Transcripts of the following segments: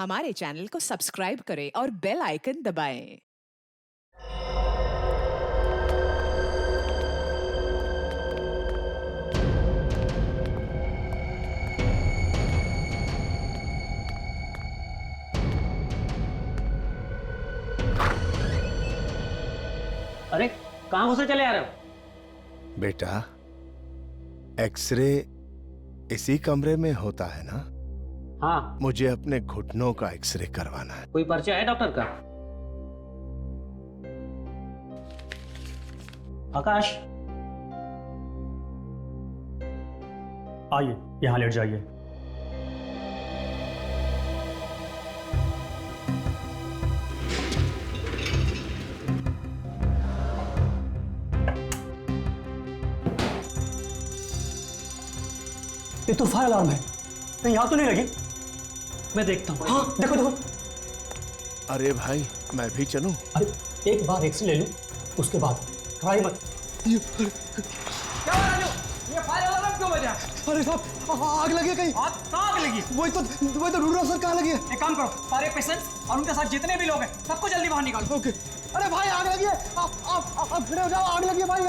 हमारे चैनल को सब्सक्राइब करें और बेल आइकन दबाएं। अरे कहाँ घुसे चले आ रहे हो? बेटा, एक्सरे इसी कमरे में होता है ना? हाँ। मुझे अपने घुटनों का एक्सरे करवाना है। कोई पर्चा है डॉक्टर का? आकाश, आइए यहाँ लेट जाइए। ये तो फायर अलार्म है, कहीं यहाँ तो नहीं लगी? मैं देखता हूँ। हाँ देखो देखो। अरे भाई, मैं भी चलूं? अरे एक बार एक्सरे ले लूं, उसके बाद ट्राई मत। क्या हो राजू? ये फायर अलार्म क्यों बजा? अरे साहब, आग लगी है कहीं। कहाँ आग लगी? वही तो ढूंढ रहा हूं सर, कहाँ लगी है? एक काम करो, सारे पेशेंट्स और उनके साथ जितने भी लोग हैं सबको जल्दी बाहर निकालो। ओके। अरे भाई, आग लगी है। आप खड़े हो जाओ, आग लगी है भाई।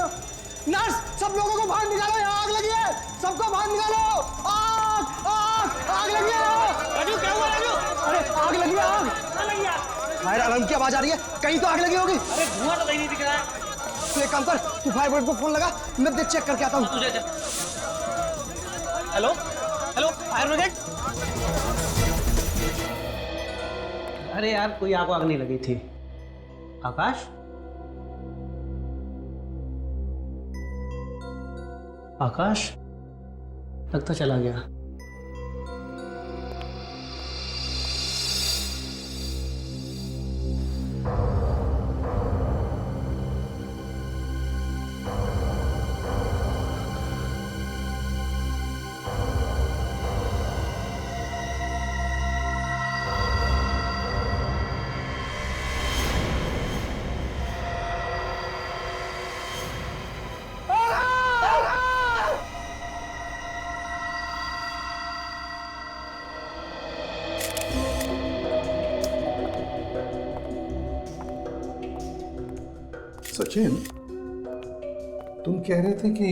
नर्स, सब लोगों को बाहर निकालो, यहाँ आग लगी है। सबको बाहर निकालो। आग आग आग लगी है। राजू क्या हुआ राजू? अरे आग लगी है, आग। कहाँ लगी आग? फायर अलार्म की आवाज आ रही है, कहीं तो आग लगी होगी। अरे धुआं तो नहीं दिख रहा है। तू एक काम कर, तू फायर ब्रिगेड को फोन लगा, मैं देख चेक करके आता हूँ। तुझे हेलो हेलो फायर ब्रिगेड। अरे यार कोई आग वाग नहीं लगी थी। आकाश, आकाश लगता चला गया। सचिन, तुम कह रहे थे कि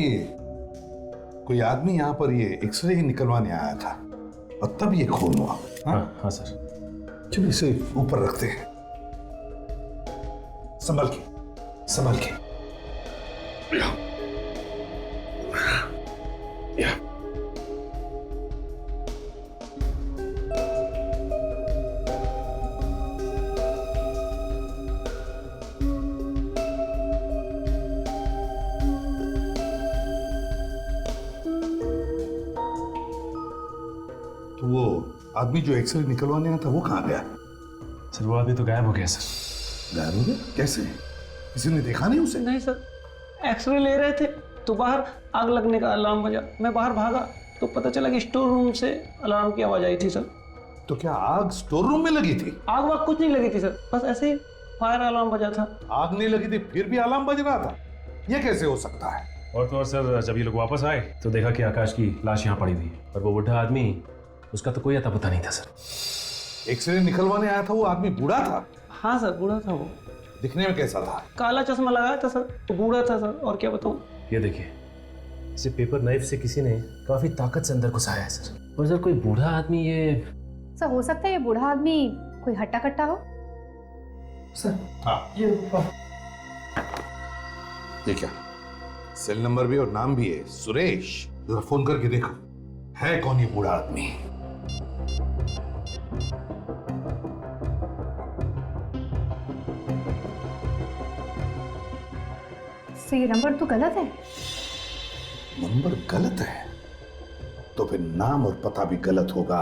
कोई आदमी यहाँ पर ये एक्सरे ही निकलवाने आया था और तब ये खून हुआ। हाँ सर। चलो इसे ऊपर रखते हैं। संभल के, संभल के। तो वो आदमी जो एक्सरे निकलवाने आया था वो कहाँ गया? सर वो आदमी तो गायब हो गया सर। गायब हो गया? कैसे? किसी ने देखा नहीं उसे? नहीं सर, एक्सरे ले रहे थे तो बाहर आग लगने का अलार्म बजा। मैं बाहर भागा तो पता चला कि स्टोर रूम से अलार्म की आवाज आई थी सर। तो क्या आग स्टोर रूम में लगी थी? आग वाग कुछ नहीं लगी थी सर, बस ऐसे ही फायर अलार्म बजा था। आग नहीं लगी थी फिर भी अलार्म बज रहा था? यह कैसे हो सकता है? और तो और सर, जब ये लोग वापस आए तो देखा कि आकाश की लाश यहाँ पड़ी हुई है और वो बुढ़ा आदमी, उसका तो कोई अता पता नहीं था सर। एक्सरे निकलवाने आया था वो आदमी बूढ़ा था? हाँ सर, बूढ़ा था वो। दिखने में कैसा था? काला चश्मा लगाया था सर, तो बूढ़ा था सर, और क्या बताऊं। ये देखिए, इसे पेपर नाइफ से किसी ने काफी ताकत से अंदर घुसाया है सर। और सर कोई बूढ़ा आदमी ये सर, हो सकता है ये बूढ़ा आदमी कोई हट्टा कट्टा हो। सर हाँ, ये क्या? सेल नंबर भी और नाम भी है, सुरेश। जरा फोन करके देखो है कौन ये बूढ़ा आदमी। सर ये नंबर तो गलत है। नंबर गलत है तो फिर नाम और पता भी गलत होगा।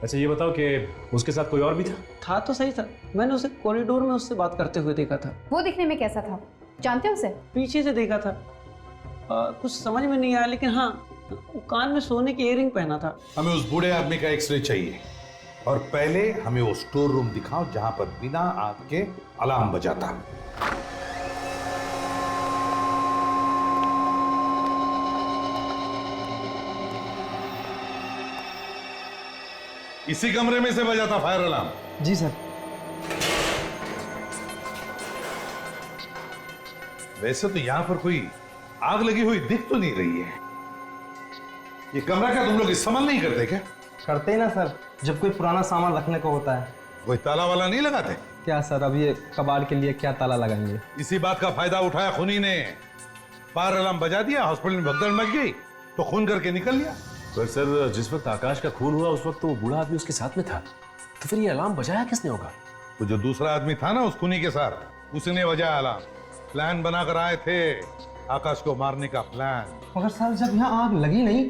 अच्छा ये बताओ कि उसके साथ कोई और भी था? था तो सही सर, मैंने उसे कॉरिडोर में उससे बात करते हुए देखा था। वो दिखने में कैसा था, जानते हो उसे? पीछे से देखा था। कुछ समझ में नहीं आया, लेकिन हाँ, वो कान में सोने की इयररिंग पहना था। हमें उस बूढ़े आदमी का एक्सरे चाहिए और पहले हमें वो स्टोर रूम दिखाओ जहां पर बिना आग के अलार्म बजाता। इसी कमरे में से बजा था फायर अलार्म? जी सर। वैसे तो यहां पर कोई आग लगी हुई दिख तो नहीं रही है। ये कमरा क्या तुम लोग इस्तेमाल नहीं करते क्या? करते ही ना सर, जब कोई पुराना सामान रखने को होता है। कोई ताला वाला नहीं लगाते? क्या सर, अब ये कबाड़ के लिए क्या ताला लगाएंगे? इसी बात का फायदा उठाया खूनी ने। फायर अलार्म बजा दिया, हॉस्पिटल में भगदड़ मच गई तो खून करके निकल लिया। पर सर, जिस वक्त आकाश का खून हुआ उस वक्त तो वो बूढ़ा आदमी उसके साथ में था, तो फिर ये अलार्म बजाया किसने होगा? वो जो दूसरा आदमी था ना उस खूनी के साथ, उसने बजाया अलार्म। प्लान बनाकर आए थे आकाश को मारने का प्लान। मगर सर, जब यहाँ आग लगी नहीं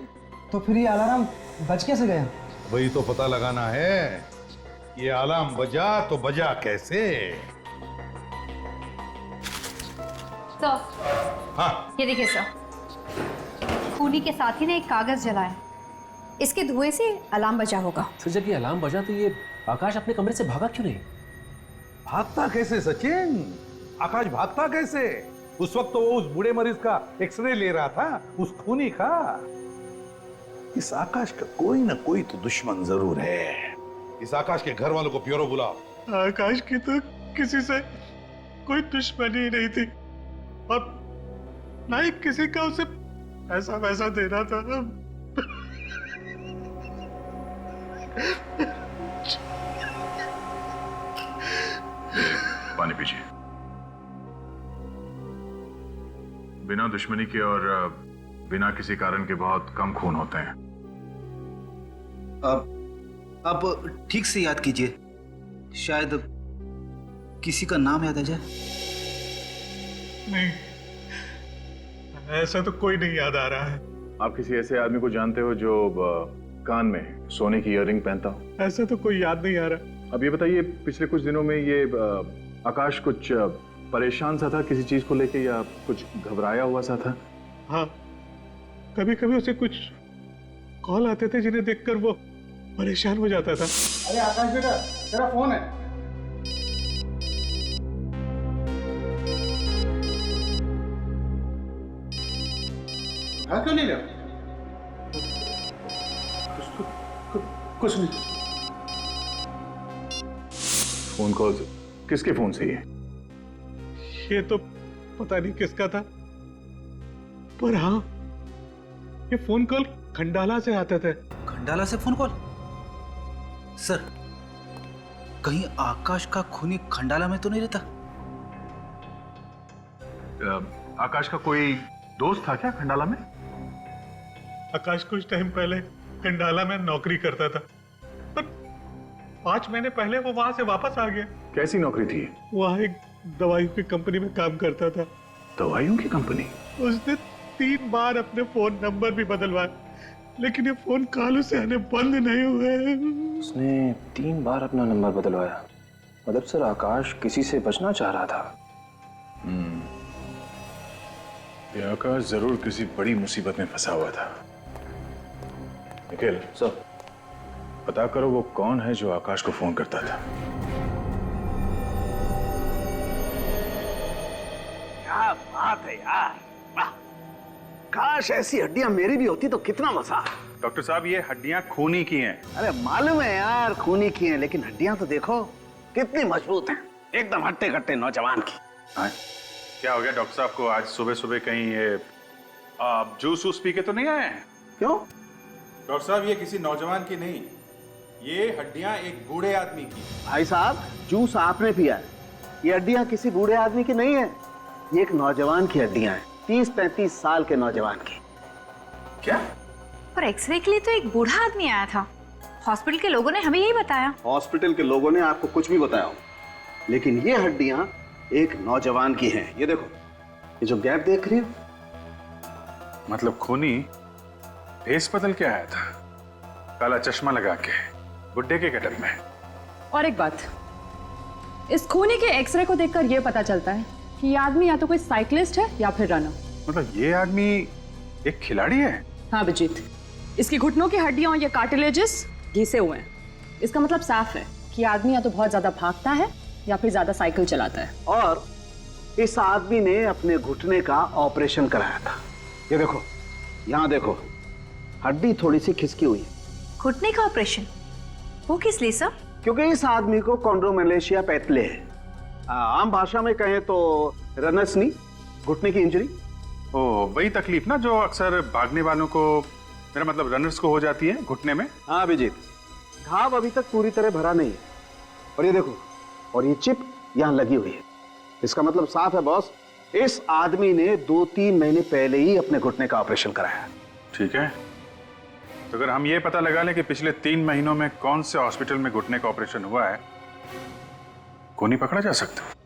तो फिर ये अलार्म बज कैसे गया? वही तो पता लगाना है, ये अलार्म बजा तो बजा कैसे। सर, हाँ, ये देखिए सर, खूनी के साथी ने एक कागज जलाया, इसके धुएं से अलार्म बजा होगा। फिर जब ये अलार्म बजा तो ये आकाश अपने कमरे से भागा क्यों नहीं? भागता कैसे सचिन? आकाश भागता कैसे? उस वक्त तो वो उस बूढ़े मरीज का एक्सरे ले रहा था, उस खूनी का। इस आकाश का कोई ना कोई तो दुश्मन जरूर है। इस आकाश के घर वालों को प्योरो बुलाओ। आकाश की तो किसी से कोई दुश्मनी नहीं थी और ना ही किसी का उसे पैसा वैसा देना था। पानी पीजिए। बिना दुश्मनी के और बिना किसी कारण के बहुत कम खून होते हैं। अब ठीक से याद कीजिए, शायद किसी का नाम याद आ जाए। नहीं, ऐसा तो कोई नहीं याद आ रहा है। आप किसी ऐसे आदमी को जानते हो जो कान में सोने की ईयररिंग पहनता हो? ऐसा तो कोई याद नहीं आ रहा। अब ये बताइए, पिछले कुछ दिनों में ये आकाश कुछ परेशान सा था किसी चीज को लेके, या कुछ घबराया हुआ सा था? हाँ, कभी कभी उसे कुछ कॉल आते थे जिन्हें देखकर वो परेशान हो जाता था। अरे आकाश बेटा, तेरा फोन है। हाँ, क्यों नहीं लिया? कुछ नहीं। फोन कॉल किसके फोन से? ये तो पता नहीं किसका था, पर हाँ, ये फोन कॉल खंडाला से आते थे। खंडाला से फोन कॉल? सर, कहीं आकाश का खूनी खंडाला में तो नहीं रहता? आकाश का कोई दोस्त था क्या खंडाला में? आकाश कुछ टाइम पहले खंडाला में नौकरी करता था, पर 5 महीने पहले वो वहां से वापस आ गया। कैसी नौकरी थी? वहाँ एक दवाइयों की कंपनी में काम करता था। दवाइयों की कंपनी? उसने 3 बार अपने फोन नंबर भी बदलवाए, लेकिन ये फोन कॉल से आने बंद नहीं हुए। उसने 3 बार अपना नंबर बदलवाया। मतलब सर, आकाश किसी से बचना चाह रहा था। ये आकाश जरूर किसी बड़ी मुसीबत में फंसा हुआ था। निखिल सर, पता करो वो कौन है जो आकाश को फोन करता था। क्या बात है यार, वाह! काश ऐसी हड्डियां मेरी भी होती तो कितना मजा। डॉक्टर साहब, ये हड्डियां खूनी की हैं। अरे मालूम है यार, खूनी की हैं, लेकिन हड्डियां तो देखो कितनी मजबूत हैं, एकदम हट्टे कट्टे नौजवान की। क्या हो गया डॉक्टर साहब को? आज सुबह सुबह कहीं ये जूस वूस पी के तो नहीं आए हैं? क्यों? डॉक्टर साहब, ये किसी नौजवान की नहीं, ये हड्डियां एक बूढ़े आदमी की। भाई साहब, जूस आपने पिया है, ये हड्डियां किसी बूढ़े आदमी की नहीं है, ये एक नौजवान की हड्डियां हैं, 30-35 साल के नौजवान की। क्या? पर एक्सरे के लिए तो एक बूढ़ा आदमी आया था। हॉस्पिटल के लोगों ने हमें यही बताया। हॉस्पिटल के लोगों ने आपको कुछ भी बताया हो, लेकिन ये हड्डियां एक नौजवान की हैं। ये देखो, ये जो गैप देख रही हो। मतलब खूनी भेस बदल के आया था, काला चश्मा लगा के, बुड्ढे के गेटअप में। और एक बात, इस खूनी के एक्सरे को देखकर यह पता चलता है कि ये आदमी या तो कोई साइकिलिस्ट है या फिर रनर। मतलब ये आदमी एक खिलाड़ी है? हाँ अभिजीत, इसकी घुटनों की हड्डियां और ये कार्टिलेजेस घिसे हुए हैं। इसका मतलब साफ है कि आदमी या तो बहुत ज्यादा भागता है या फिर ज्यादा साइकिल चलाता है। और इस आदमी ने अपने घुटने का ऑपरेशन कराया था। ये देखो, यहाँ देखो, हड्डी थोड़ी सी खिसकी हुई है। घुटने का ऑपरेशन? वो किस लिए सर? क्योंकि इस आदमी को कॉन्ड्रोमेलेशिया पैथले है। आम भाषा में कहें तो रनर्स नी, घुटने की इंजरी। ओ, वही तकलीफ ना जो अक्सर भागने वालों को, मेरा मतलब रनर्स को हो जाती है घुटने में। हाँ अभिजीत, घाव अभी तक पूरी तरह भरा नहीं है। और ये देखो, और ये चिप यहाँ लगी हुई है। इसका मतलब साफ है बॉस, इस आदमी ने 2-3 महीने पहले ही अपने घुटने का ऑपरेशन कराया। ठीक है, तो अगर हम ये पता लगा लें कि पिछले 3 महीनों में कौन से हॉस्पिटल में घुटने का ऑपरेशन हुआ है, खूनी पकड़ा जा सकता है।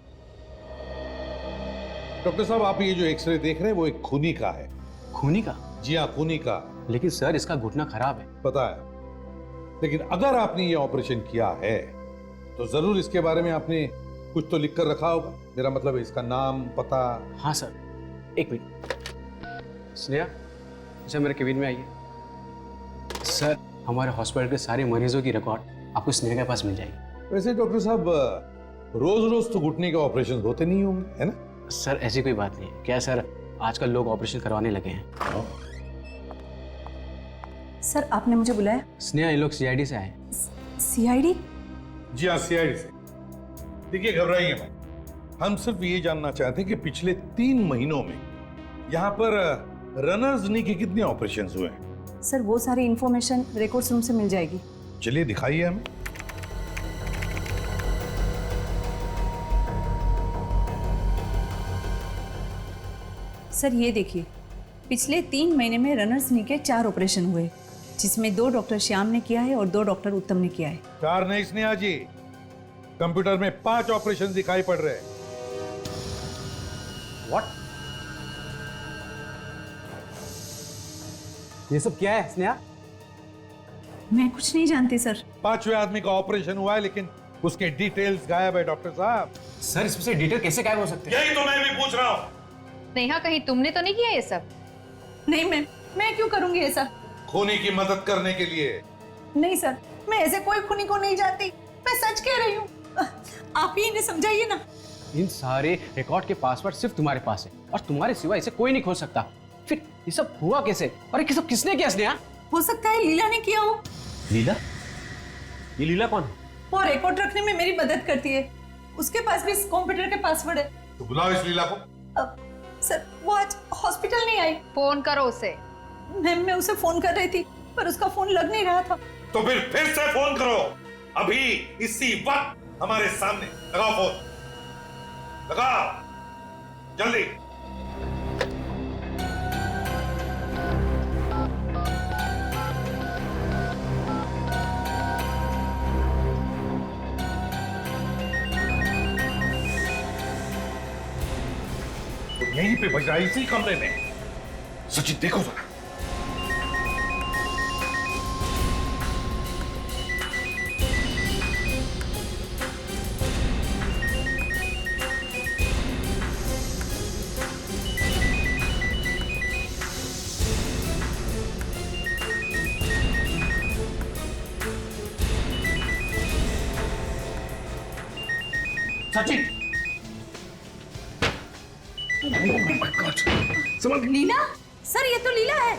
डॉक्टर साहब, आप ये जो एक्सरे देख रहे हैं वो एक खूनी का है। खूनी का? जी हाँ, खूनी का। लेकिन सर इसका घुटना खराब है। पता है, लेकिन अगर आपने ये ऑपरेशन किया है तो जरूर इसके बारे में आपने कुछ तो लिख कर रखा होगा। मेरा मतलब है इसका नाम, पता। हाँ सर, एक मिनट। स्नेहा, अच्छा मेरे केबिन में आइए। सर, हमारे हॉस्पिटल के सारे मरीजों की रिकॉर्ड आपको स्नेहा के पास मिल जाएगी। वैसे डॉक्टर साहब, रोज रोज तो घुटने के ऑपरेशन होते नहीं होंगे, है ना? सर ऐसी कोई बात नहीं है। क्या सर, आजकल लोग ऑपरेशन करवाने लगे हैं। सर आपने मुझे बुलाया? स्नेहा, ये लोग सीआईडी से आए। सीआईडी? जी हाँ, सीआईडी से। देखिए, घबराइए मत, हम सिर्फ ये जानना चाहते हैं कि पिछले 3 महीनों में यहाँ पर रनर्स नी के कितने ऑपरेशन हुए हैं। सर वो सारी इंफॉर्मेशन रिकॉर्ड्स रूम से मिल जाएगी। चलिए दिखाइए हमें। सर ये देखिए, पिछले 3 महीने में रनर्स नी के 4 ऑपरेशन हुए, जिसमें 2 डॉक्टर श्याम ने किया है और 2 डॉक्टर उत्तम ने किया है। 4 नहीं स्नेहा जी, कंप्यूटर में 5 ऑपरेशन दिखाई पड़ रहे हैं। व्हाट? ये सब क्या है स्नेहा? मैं कुछ नहीं जानती सर। 5वें आदमी का ऑपरेशन हुआ है, लेकिन उसके डिटेल्स गायब है डॉक्टर साहब। सर इसमें से डिटेल कैसे गायब हो सकते हैं? यही तो मैं भी पूछ रहा हूँ। नेहा, कहीं तुमने तो नहीं किया ये सब? नहीं मैं क्यों करूंगी ऐसा? खूनी की मदद करने के लिए। नहीं सर, मैं ऐसे कोई खूनी को नहीं जानती, मैं सच कह रही हूँ। आप ही इन्हें समझाइए ना। इन सारे रिकॉर्ड के पासवर्ड सिर्फ तुम्हारे पास है और तुम्हारे सिवा इसे कोई नहीं खोल सकता। फिर ये सब हुआ कैसे? और ये सब किसने किया स्नेहा? हो सकता है लीला ने किया हो। लीला? ये लीला कौन है? वो रिकॉर्ड रखने में मेरी मदद करती है, उसके पास भी इस कंप्यूटर के पासवर्ड है। तो बुलाओ इस लीला को। सर वो आज हॉस्पिटल नहीं आई। फोन करो उसे। मैम, मैं उसे फोन कर रही थी पर उसका फोन लग नहीं रहा था। तो फिर से फोन करो, अभी इसी वक्त हमारे सामने। लगाओ फोन, लगाओ जल्दी। यहीं पे बज रहा है, इसी कमरे में। सचिन देखो जरा। सचिन! लीला? सर ये तो लीला है।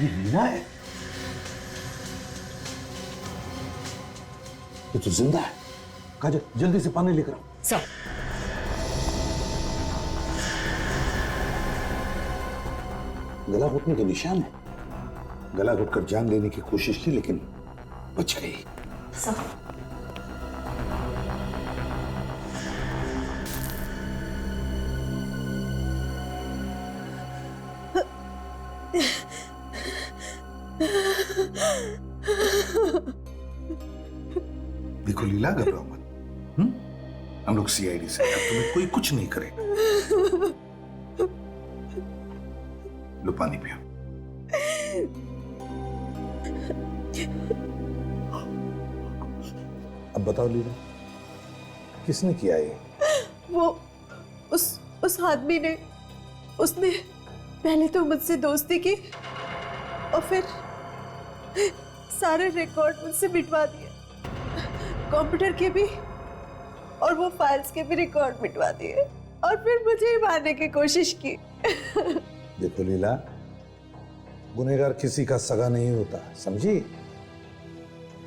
ये लीला है? ये तो जिंदा है। काजल, जल्दी से पानी लेकर आओ। सर गला घुटने के निशान है। गला घुटकर जान लेने की कोशिश की लेकिन बच गई। सर देखो लीला, घबराओ मत। हम लोग सीआईडी से हैं, अब तुम्हें कोई कुछ नहीं करेगा। लो पानी पियो। अब बताओ लीला, किसने किया ये? वो उस आदमी ने, उसने पहले तो मुझसे दोस्ती की और फिर सारे रिकॉर्ड मुझसे मिटवा दिए, कंप्यूटर के भी और वो फाइल्स के भी रिकॉर्ड मिटवा दिए और फिर मुझे ही मारने की कोशिश की। देखो लीला, गुनहगार किसी का सगा नहीं होता, समझी?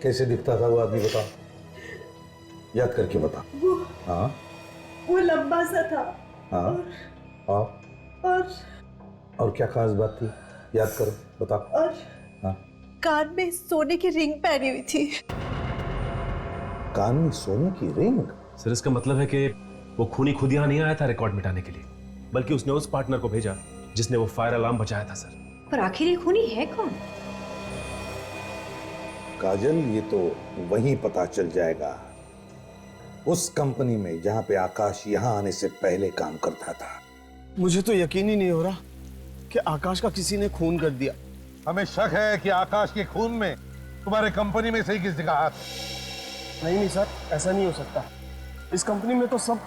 कैसे दिखता था वो आदमी, बता, याद करके बता। हाँ वो लंबा सा था। हाँ और क्या खास बात थी, याद करो, बता। और हाँ, कान में सोने की रिंग पहनी हुई थी। कान में सोने की रिंग? सर इसका मतलब है कि वो खूनी खुद यहाँ नहीं आया था रिकॉर्ड मिटाने के लिए, बल्कि उसने उस पार्टनर को भेजा जिसने वो फायर अलार्म बचाया था सर। पर आखिर ये खूनी है कौन? काजल, ये तो वहीं पता चल जाएगा, उस कंपनी में जहां पे आकाश यहां आने से पहले काम करता था। मुझे तो यकीन ही नहीं हो रहा कि आकाश का किसी ने खून कर दिया। हमें शक है कि आकाश के खून में तुम्हारे कंपनी में से ही किसी का हाथ है। नहीं सर, ऐसा नहीं हो सकता। इस कंपनी में तो सब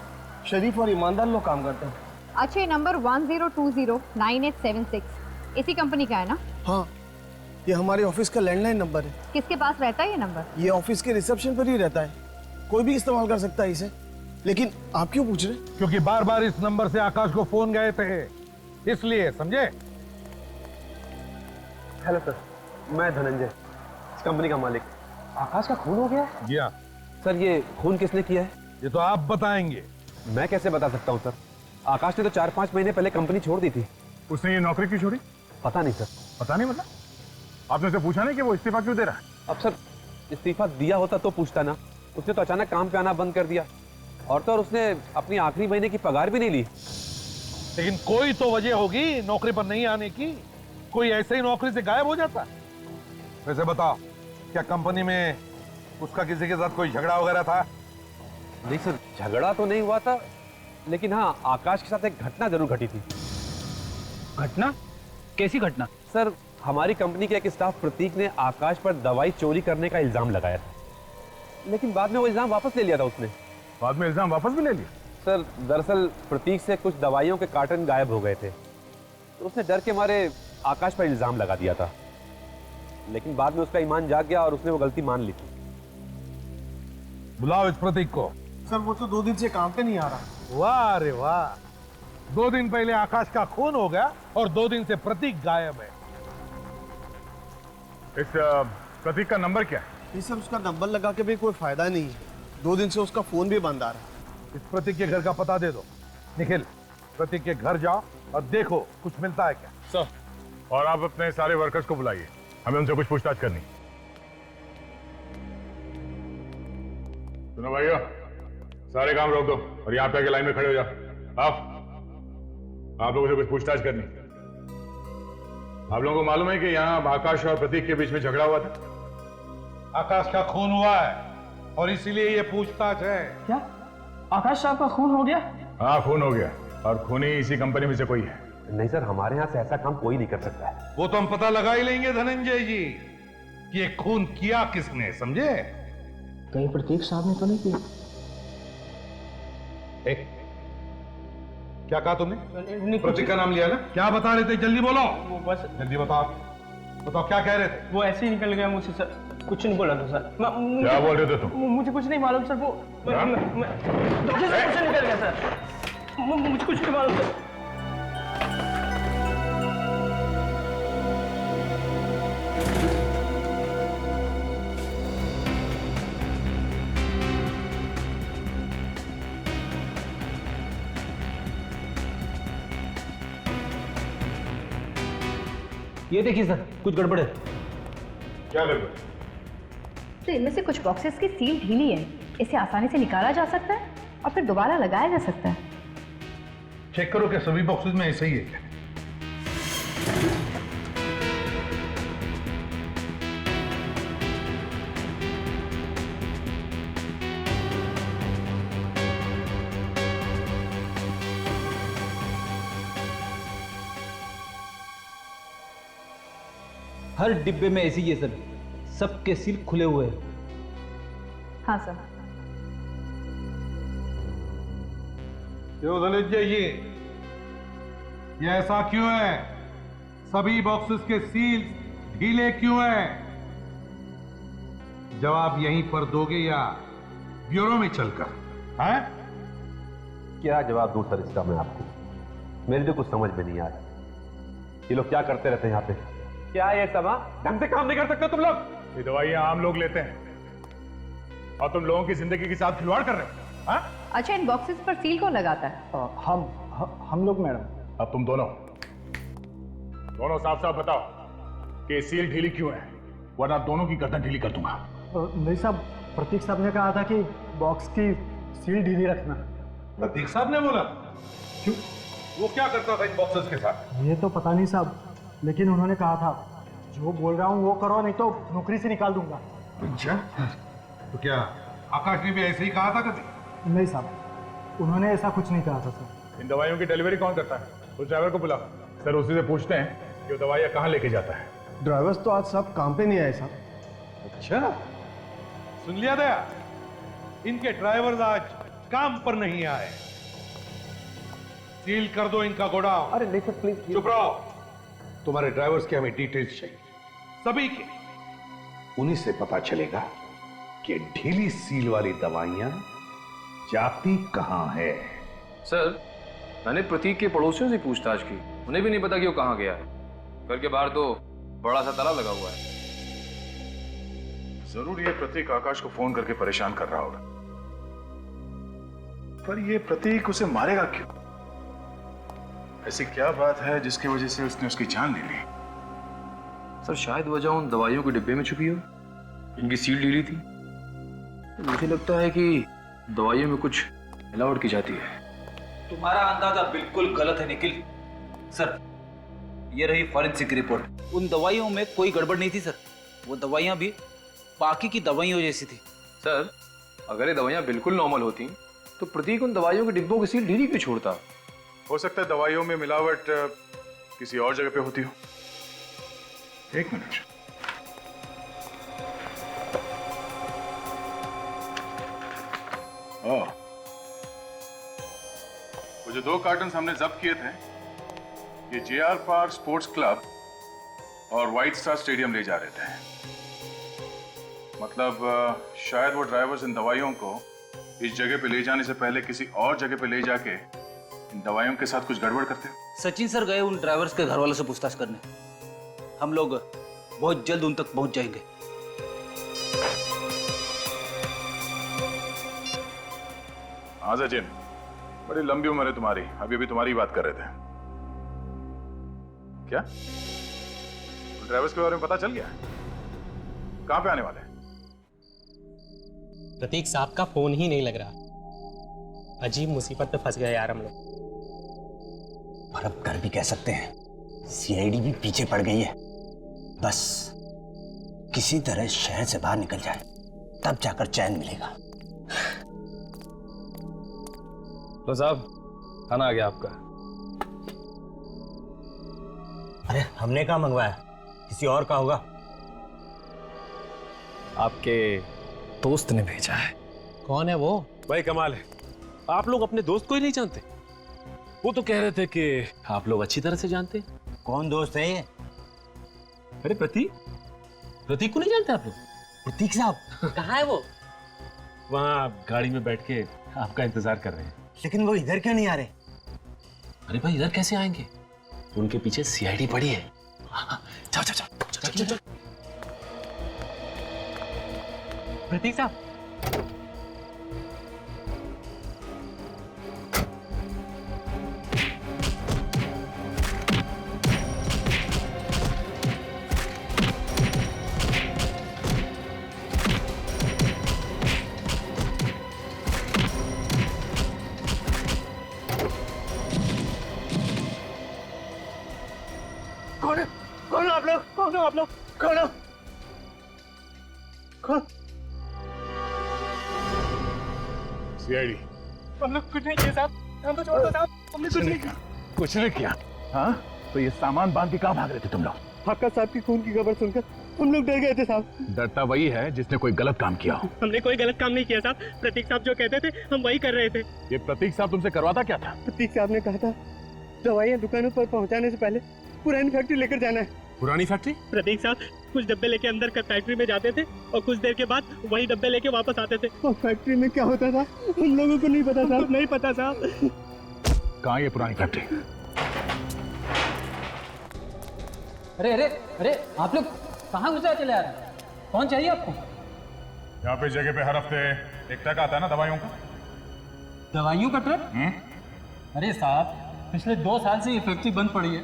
शरीफ और ईमानदार लोग काम करते हैं। अच्छा, ये नंबर 10209876 इसी कंपनी का है ना? हाँ, ये हमारे ऑफिस का लैंडलाइन नंबर है। किसके पास रहता है ये नंबर? ये ऑफिस के रिसेप्शन पर ही रहता है, कोई भी इस्तेमाल कर सकता है इसे। लेकिन आप क्यों पूछ रहे? क्योंकि बार बार इस नंबर से आकाश को फोन गए थे, इसलिए, समझे? हेलो सर, मैं धनंजय, इस कंपनी का मालिक। आकाश का खून हो गया? जी हाँ। सर ये खून किसने किया है? ये तो आप बताएंगे। मैं कैसे बता सकता हूँ सर? आकाश ने तो 4-5 महीने पहले कंपनी छोड़ दी थी। उसने ये नौकरी क्यों छोड़ी? पता नहीं सर। पता नहीं मतलब? आपने उसे पूछा नहीं कि वो इस्तीफा क्यों दे रहा है? अब सर, इस्तीफा दिया होता तो पूछता ना। उसने तो अचानक काम पे आना बंद कर दिया, और तो और उसने अपनी आखिरी महीने की पगार भी नहीं ली। लेकिन कोई तो वजह होगी नौकरी पर नहीं आने की। कोई ऐसे ही नौकरी से गायब हो जाता? वैसे बताओ, क्या कंपनी में उसका किसी के साथ कोई झगड़ा वगैरह था? नहीं सर, झगड़ा तो नहीं हुआ था, लेकिन हाँ, आकाश के साथ एक घटना जरूर घटी थी। घटना? कैसी घटना? सर, हमारी कंपनी के एक स्टाफ प्रतीक ने आकाश पर दवाई चोरी करने का इल्जाम लगाया था, लेकिन बाद में वो इल्जाम वापस ले लिया था उसने। बाद में इल्जाम वापस भी ले लिया? सर, दरअसल प्रतीक से कुछ दवाइयों के कार्टन गायब हो गए थे, तो उसने डर के मारे आकाश पर इल्जाम लगा दिया था, लेकिन बाद में उसका ईमान जाग गया और उसने वो गलती मान ली थी। बुलाओ इस प्रतीक को। सर, वो तो 2 दिन से काम पे नहीं आ रहा। वाह रे वाह, 2 दिन पहले आकाश का खून हो गया और 2 दिन से प्रतीक गायब है। इस प्रतीक का नंबर क्या है? नहीं सर, उसका नंबर लगा के भी कोई फायदा नहीं है। 2 दिन से उसका फोन भी बंद आ रहा है। इस प्रतीक के घर का पता दे दो। निखिल, प्रतीक के घर जाओ और देखो कुछ मिलता है क्या। सर, और आप अपने सारे वर्कर्स को बुलाइए, हमें उनसे कुछ पूछताछ करनी। सुनो भाइयों, सारे काम रोक दो और यहाँ पे आके लाइन में खड़े हो जाओ। आप लोगों से कुछ पूछताछ करनी। आप लोगों को मालूम है कि यहाँ आकाश और प्रतीक के बीच में झगड़ा हुआ था? आकाश का खून हुआ है और इसीलिए ये पूछताछ है। क्या आकाश साहब का खून हो गया? हाँ, खून हो गया, और खूनी इसी कंपनी में से कोई है। नहीं सर, हमारे यहाँ से ऐसा काम कोई नहीं कर सकता है। वो तो हम पता लगा ही लेंगे धनंजय जी कि ये खून किया किसने, समझे? कहीं प्रतीक साहब ने तो नहीं किया? क्या कहा तुमने? प्रतीक का नाम लिया ना? क्या बता रहे थे, जल्दी बोलो। वो बस जल्दी बताओ, बताओ क्या कह रहे थे? वो ऐसे ही निकल गया मुझसे सर, कुछ नहीं बोला था सर। क्या बोल रहे थे तुम? मुझे कुछ नहीं मालूम सर, वो मुझे कुछ निकल गया सर, मुझे कुछ नहीं मालूम सर। ये देखिए सर, कुछ गड़बड़ है। क्या गड़बड़? तो इनमें से कुछ बॉक्सेस की सील ढीली है, इसे आसानी से निकाला जा सकता है और फिर दोबारा लगाया जा सकता है। चेक करो कि सभी बॉक्सेस में ऐसा ही है क्या? हर डिब्बे में ऐसी है सर, सबके सील खुले हुए हैं। हाँ सर। क्यों धनंजय जी, ये ऐसा क्यों है? सभी बॉक्सेस के सील ढीले क्यों हैं? जवाब यहीं पर दोगे या ब्यूरो में चलकर? हैं? क्या जवाब दूं सर इसका मैं आपको? मेरे तो कुछ समझ में नहीं आ रहा। ये लोग क्या करते रहते हैं यहाँ पे? क्या ये सब? ढंग से काम नहीं कर सकते तुम लोग? ये दवाइयां आम लोग लेते हैं, और तुम लोगों की जिंदगी के साथ खिलवाड़ कर रहे हो। हाँ? अच्छा, इन बॉक्सेस पर सील कौन लगाता है? हम लोग मैडम। अब तुम दोनों साफ साफ बताओ कि सील ढीली क्यों है, वरना दोनों की गर्दन ढीली कर दूंगा। नहीं साहब, प्रतीक साहब ने कहा था कि बॉक्स की सील ढीली रखना। प्रतीक साहब ने बोला? क्यों? वो क्या करता था इन बॉक्सेस के साथ? ये तो पता नहीं साहब, लेकिन उन्होंने कहा था जो बोल रहा हूँ वो करो, नहीं तो नौकरी से निकाल दूंगा। अच्छा, तो क्या आकाश ने भी ऐसे ही कहा था कभी? नहीं साहब, उन्होंने ऐसा कुछ नहीं कहा था सर। इन दवाइयों की डिलीवरी कौन करता है? उस ड्राइवर को बुला, सर उसी से पूछते हैं कि वो दवाइयाँ कहाँ लेके जाता है। ड्राइवर्स तो आज साहब काम पे नहीं आए साहब। अच्छा, सुन लिया दया, इनके ड्राइवर्स आज काम पर नहीं आए। सील कर दो इनका गोडाउन। अरे नहीं सर प्लीज। चुप रहो। तुम्हारे ड्राइवर्स के हमें डिटेल्स चाहिए, सभी के। उन्हीं से पता चलेगा कि ढीली सील वाली दवाइयां जाती कहां है। सर, मैंने प्रतीक के पड़ोसियों से पूछताछ की, उन्हें भी नहीं पता कि वो कहां गया है। घर के बाहर तो बड़ा सा ताला लगा हुआ है। जरूर ये प्रतीक आकाश को फोन करके परेशान कर रहा होगा, पर ये प्रतीक उसे मारेगा क्यों? ऐसी क्या बात है जिसकी वजह से उसने उसकी जान ले ली? सर, शायद वजह उन दवाइयों के डिब्बे में छुपी हो, इनकी सील ढीली थी। मुझे लगता है कि दवाइयों में कुछ मिलावट की जाती है। तुम्हारा अंदाजा बिल्कुल गलत है निखिल। सर, ये रही फॉरेंसिक रिपोर्ट। उन दवाइयों में कोई गड़बड़ नहीं थी सर। वो दवाइयां भी बाकी की दवाइयों जैसी थी। सर, अगर ये दवाइयां बिल्कुल नॉर्मल होती तो प्रतीक उन दवाइयों के डिब्बों की सील ढीली क्यों छोड़ता? हो सकता है दवाइयों में मिलावट किसी और जगह पे होती हो। एक मिनट। वो जो 2 कार्टन हमने जब्त किए थे, ये JR पार्क स्पोर्ट्स क्लब और व्हाइट स्टार स्टेडियम ले जा रहे थे। मतलब शायद वो ड्राइवर्स इन दवाइयों को इस जगह पे ले जाने से पहले किसी और जगह पे ले जाके इन दवाइयों के साथ कुछ गड़बड़ करते हो। सचिन सर गए उन ड्राइवर्स के घर वालों से पूछताछ करने। हम लोग बहुत जल्द उन तक पहुंच जाएंगे। हाँ सचिन, बड़ी लंबी उम्र है तुम्हारी, अभी अभी तुम्हारी बात कर रहे थे। क्या ड्राइवर्स के बारे में पता चल गया? कहां पे आने वाले हैं? प्रतीक साहब का फोन ही नहीं लग रहा। अजीब मुसीबत में फंस गए यार हम लोग। पर अब कर भी कह सकते हैं, CID भी पीछे पड़ गई है। बस किसी तरह शहर से बाहर निकल जाए, तब जाकर चैन मिलेगा। तो साहब, खाना आ गया आपका। अरे हमने कहाँ मंगवाया, किसी और का होगा। आपके दोस्त ने भेजा है। कौन है वो? भाई कमाल है, आप लोग अपने दोस्त को ही नहीं जानते। वो तो कह रहे थे कि आप लोग अच्छी तरह से जानते हैं। कौन दोस्त है ये? अरे प्रतीक को नहीं जानते आप लोग? प्रतीक साहब कहाँ है वो? वहाँ गाड़ी में बैठ के आपका इंतजार कर रहे हैं। लेकिन वो इधर क्यों नहीं आ रहे? अरे भाई इधर कैसे आएंगे? उनके पीछे CID पड़ी है। जाओ जाओ जाओ जाओ। प्रतीक साहब, कौन हो आप लोग? कौन हो आप लोग? कौन हो? कौन? CID। हम लोग कुछ नहीं किया साहब, हम तो छोड़ दो साहब, हमने कुछ नहीं किया। कुछ नहीं किया? हाँ, तो ये सामान बांध के कहाँ भाग रहे थे तुम लोग? आकाश साहब की खून की खबर सुनकर हम लोग डर गए थे साहब। डरता वही है जिसने कोई गलत काम किया हो। हमने कोई गलत काम नहीं किया साहब। प्रतीक साहब जो कहते थे हम वही कर रहे थे। ये प्रतीक साहब तुमसे करवाता क्या था? प्रतीक साहब ने कहा था दवाइयाँ दुकानों पर पहुँचाने से पहले पुरानी फैक्ट्री लेकर जाना है। पुरानी फैक्ट्री? प्रतीक साहब कुछ डब्बे लेके अंदर का फैक्ट्री में जाते थे और कुछ देर के बाद वही डब्बे लेके वापस आते थे। और फैक्ट्री में क्या होता था हम लोगों को नहीं पता साहब। नहीं पता साहब। कहाँ ये पुरानी फैक्ट्री? अरे अरे अरे, आप लोग कहाँ घुसा चले आ रहे हैं? कौन चाहिए आपको? यहाँ पे जगह पे हर हफ्ते एक ट्रक आता है ना दवाइयों का। दवाइयों का ट्रक? अरे साहब, पिछले 2 साल से ये फैक्ट्री बंद पड़ी है।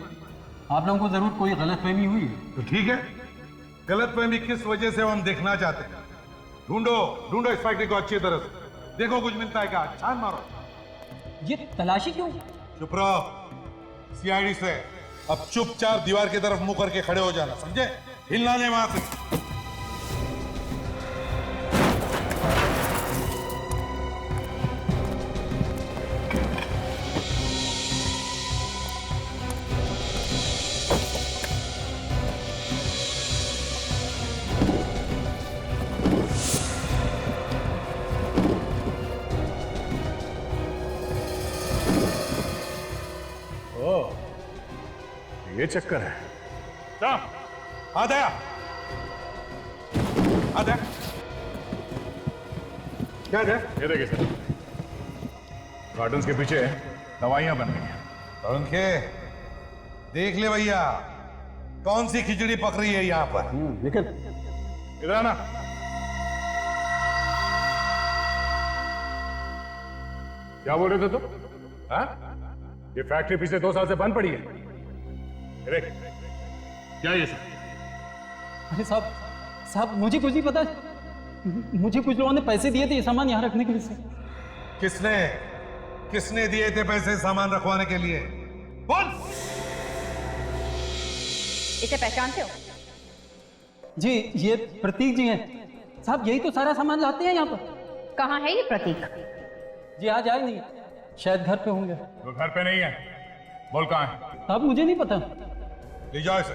आप लोगों को जरूर कोई गलतफहमी हुई है। तो ठीक है, गलतफहमी किस वजह से हम देखना चाहते हैं। ढूंढो इस फैक्ट्री को अच्छी तरह से, देखो कुछ मिलता है क्या, छान मारो। ये तलाशी क्यों? चुप रहो, सीआईडी से अब चुपचाप दीवार की तरफ मुंह करके खड़े हो जाना, समझे? हिलना नहीं वहां से। ये चक्कर है। आधा क्या है? ये देखिए सर, गार्डन्स के पीछे दवाइयां बन गई हैं। उनके देख ले भैया, कौन सी खिचड़ी पक रही है यहाँ पर। निकल इधर आना। क्या बोल रहे थे तुम? हाँ? ये फैक्ट्री पिछले 2 साल से बंद पड़ी है। देख, क्या ये सब? अरे साहब मुझे कुछ नहीं पता। मुझे कुछ लोगों ने पैसे दिए थे ये सामान यहाँ रखने के लिए। किसने दिए थे पैसे सामान रखवाने के लिए? बोल। इसे पहचानते हो? जी, ये प्रतीक जी हैं। साहब यही तो सारा सामान लाते हैं यहाँ पर। कहाँ है ये प्रतीक? जी आज आए नहीं, शायद घर पे होंगे। वो घर पे नहीं है। बोल कहाँ है? साहब मुझे नहीं पता। ले जाओ इसे।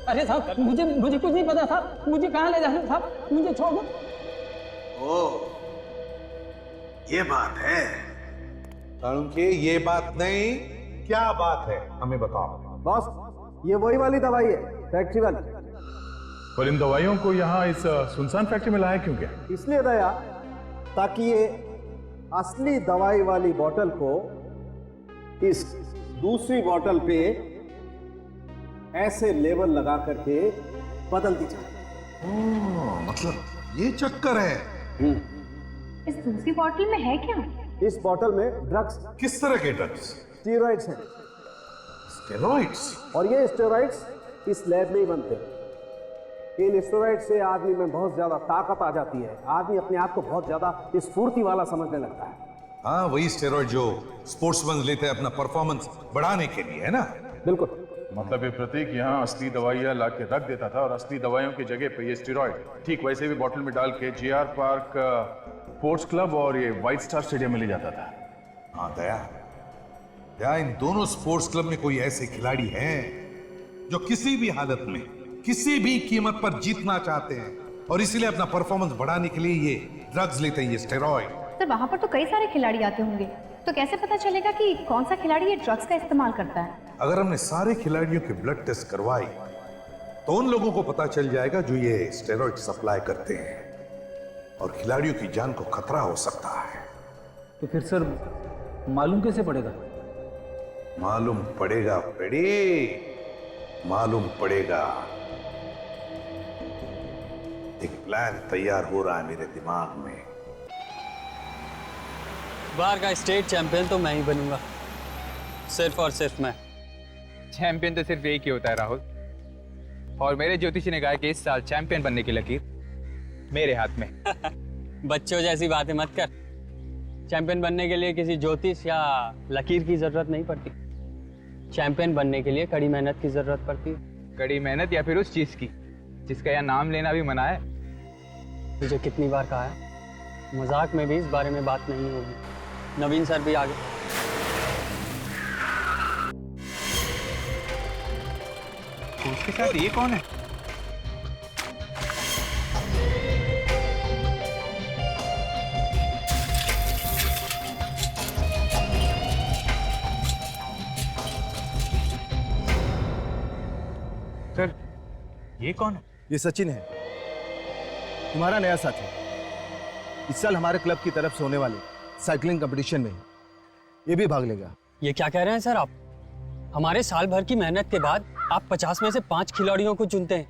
अरे साहब मुझे कुछ नहीं पता साहब। मुझे कहाँ ले जा रहे साहब? मुझे छोड़ दो। ओ, ये बात है। के ये बात नहीं, क्या बात है हमें बताओ। बॉस, ये वही वाली दवाई है, फैक्ट्री वाली। पर इन दवाइयों को यहाँ इस सुनसान फैक्ट्री में लाया क्यों? क्या इसलिए दया, ताकि ये असली दवाई वाली बोतल को इस दूसरी बोतल पे ऐसे लेबल लगा करके बदल दी जाए। मतलब ये चक्कर है। इस दूसरी बोतल में है क्या? इस बोतल में ड्रग्स। किस तरह के ड्रग्स? स्टेरॉइड्स हैं। स्टेरॉइड्स? और ये स्टेरॉइड्स इस लैब में ही बनते हैं। इन स्टेरॉइड से आदमी में बहुत ज्यादा ताकत आ जाती है। आदमी अपने आप को बहुत ज्यादा स्फूर्ति वाला समझने लगता है। हाँ, वही स्टेरॉइड जो स्पोर्ट्समैन लेते हैं अपना परफॉर्मेंस बढ़ाने के लिए, है ना? बिल्कुल। मतलब ये प्रतीक यहाँ असली दवाइयाँ ला के रख देता था और असली दवाइयों की जगह पे ये स्टेरॉइड ठीक वैसे भी बोतल में डाल के JR पार्क स्पोर्ट्स क्लब और ये व्हाइट स्टार स्टेडियम में ले जाता था। हाँ दया, इन दोनों स्पोर्ट्स क्लब में कोई ऐसे खिलाड़ी हैं जो किसी भी हालत में किसी भी कीमत पर जीतना चाहते हैं और इसीलिए अपना परफॉर्मेंस बढ़ाने के लिए ये ड्रग्स लेते हैं, ये स्टेरॉइड। सर वहाँ पर तो कई सारे खिलाड़ी आते होंगे, तो कैसे पता चलेगा कि कौन सा खिलाड़ी ये ड्रग्स का इस्तेमाल करता है? अगर हमने सारे खिलाड़ियों के ब्लड टेस्ट करवाई तो उन लोगों को पता चल जाएगा जो ये स्टेरॉइड सप्लाई करते हैं और खिलाड़ियों की जान को खतरा हो सकता है। तो फिर सर मालूम कैसे पड़ेगा? मालूम पड़ेगा मालूम पड़ेगा। एक प्लान तैयार हो रहा है मेरे दिमाग में। बार का स्टेट चैंपियन तो मैं ही बनूंगा, सिर्फ और सिर्फ मैं। चैंपियन तो सिर्फ एक ही होता है राहुल, और मेरे ज्योतिषी ने कहा कि इस साल चैंपियन बनने की लकीर मेरे हाथ में। बच्चों जैसी बातें मत कर। चैंपियन बनने के लिए किसी ज्योतिष या लकीर की जरूरत नहीं पड़ती। चैंपियन बनने के लिए कड़ी मेहनत की जरूरत पड़ती है। कड़ी मेहनत या फिर उस चीज की जिसका यहाँ नाम लेना भी मना है। तुझे कितनी बार कहा है, मजाक में भी इस बारे में बात नहीं होगी। नवीन सर भी आगे। उसके साथ ये कौन है? सर ये कौन है? ये सचिन है, तुम्हारा नया साथी। इस साल हमारे क्लब की तरफ से होने वाले साइकिलिंग कंपटीशन में ये भी भाग लेगा। ये क्या कह रहे हैं सर आप? हमारे साल भर की मेहनत के बाद आप 50 में से 5 खिलाड़ियों को चुनते हैं।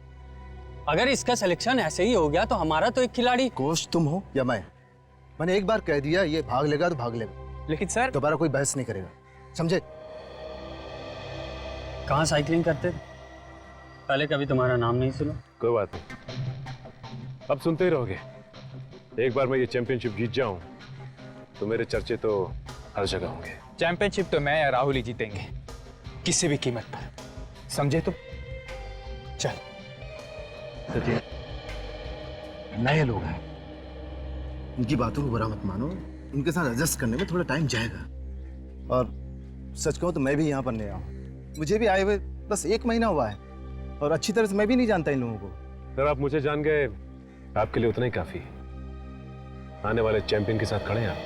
अगर इसका सिलेक्शन ऐसे ही हो गया तो हमारा तो एक खिलाड़ी। कोच तुम हो या मैं? मैंने एक बार कह दिया ये भाग लेगा तो भाग लेगा, लेकिन सर दोबारा कोई बहस नहीं करेगा, समझे? कहाँ साइकिलिंग करते थे? पहले कभी तुम्हारा नाम नहीं सुना। कोई बात नहीं, अब सुनते ही रहोगे। एक बार मैं ये चैंपियनशिप जीत जाऊं तो मेरे चर्चे तो हर जगह होंगे। चैंपियनशिप तो मैं या राहुल ही जीतेंगे, किसी भी कीमत पर, समझे तुम? चल सचिन, नए लोग हैं, उनकी बातों को बुरा मत मानो, उनके साथ एडजस्ट करने में थोड़ा टाइम जाएगा। और सच कहूं तो मैं भी यहाँ पर नया हूँ, मुझे भी आए हुए बस 1 महीना हुआ है और अच्छी तरह से मैं भी नहीं जानता इन लोगों को। सर आप मुझे जान गए, आपके लिए उतना ही काफी है। आने वाले चैंपियन के साथ खड़े हैं आप।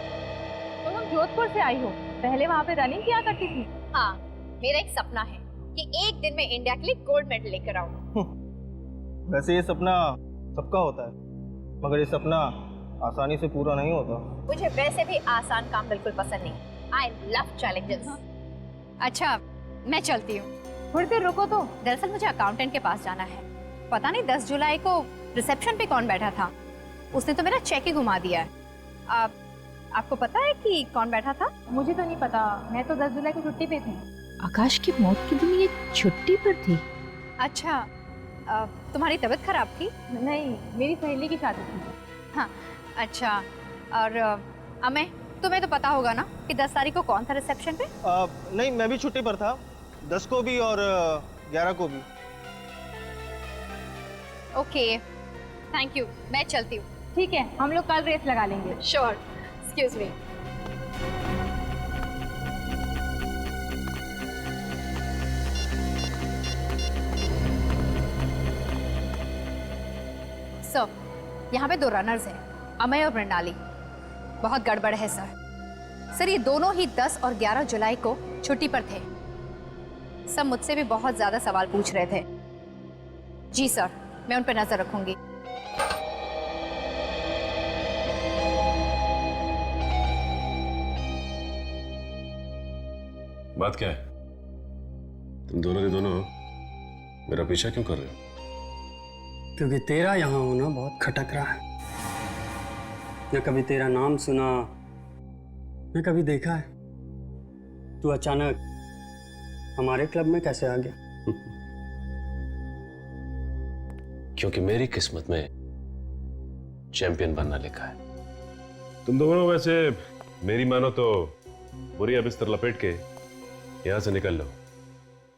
तो तुम जोधपुर से आई हो, पहले वहाँ पे रनिंग किया करती थी? हाँ, मेरा एक सपना है कि एक दिन में इंडिया के लिए गोल्ड मेडल लेकर आऊँ। वैसे ये सपना सबका होता है, मगर ये सपना आसानी से पूरा नहीं होता। मुझे वैसे भी आसान काम बिल्कुल पसंद नहीं। I love challenges. अच्छा, मैं चलती हूँ। थोड़ी देर रुको तो, दरअसल मुझे अकाउंटेंट के पास जाना है। पता नहीं 10 जुलाई को रिसेप्शन पे कौन बैठा था, उसने तो मेरा चेक ही घुमा दिया है। आपको पता है कि कौन बैठा था? मुझे तो नहीं पता, मैं तो 10 जुलाई को छुट्टी पे थी। आकाश की मौत के दिन ये छुट्टी पर थी? अच्छा, तुम्हारी तबीयत खराब थी? नहीं, मेरी सहेली की शादी थी। हाँ, अच्छा। और अमे, तुम्हें तो पता होगा ना कि 10 तारीख को कौन था रिसेप्शन पे? नहीं, मैं भी छुट्टी पर था, 10 को भी और 11 को भी। ओके, थैंक यू, मैं चलती हूँ। ठीक है, हम लोग कल रेस लगा लेंगे। Sure, excuse me. सर, यहाँ पे 2 रनर्स हैं, अमय और मृणाली। बहुत गड़बड़ है सर। ये दोनों ही 10 और 11 जुलाई को छुट्टी पर थे। सब मुझसे भी बहुत ज्यादा सवाल पूछ रहे थे। जी सर, मैं उन पर नजर रखूंगी। बात क्या है? तुम दोनों के दोनों मेरा पीछा क्यों कर रहे हो? क्योंकि तेरा यहाँ होना बहुत खटक रहा है। न कभी तेरा नाम सुना, न कभी देखा है। तू अचानक हमारे क्लब में कैसे आ गया? क्योंकि मेरी किस्मत में चैंपियन बनना लिखा है। तुम दोनों वैसे मेरी मानो तो बुरी बिस्तर लपेट के यहां से निकल लो,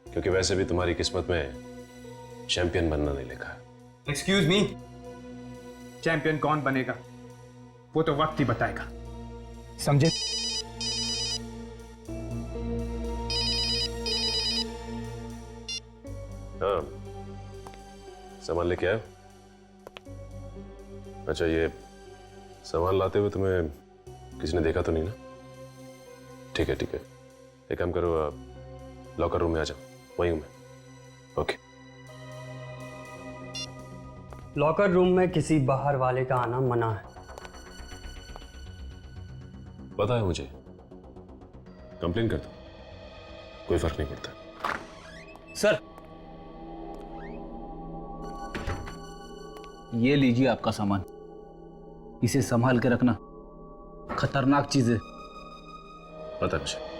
क्योंकि वैसे भी तुम्हारी किस्मत में चैंपियन बनना नहीं लिखा है। एक्सक्यूज मी, चैंपियन कौन बनेगा वो तो वक्त ही बताएगा, समझे? हाँ, सामान लेके आए? अच्छा, ये सामान लाते हुए तुम्हें किसी ने देखा तो नहीं ना? ठीक है ठीक है, एक काम करो, लॉकर रूम में आ जाओ, वहीं हूं मैं। ओके। लॉकर रूम में किसी बाहर वाले का आना मना है। पता है मुझे, कंप्लेन कर दो, कोई फर्क नहीं पड़ता। सर, ये लीजिए आपका सामान, इसे संभाल के रखना, खतरनाक चीज है। पता मुझे।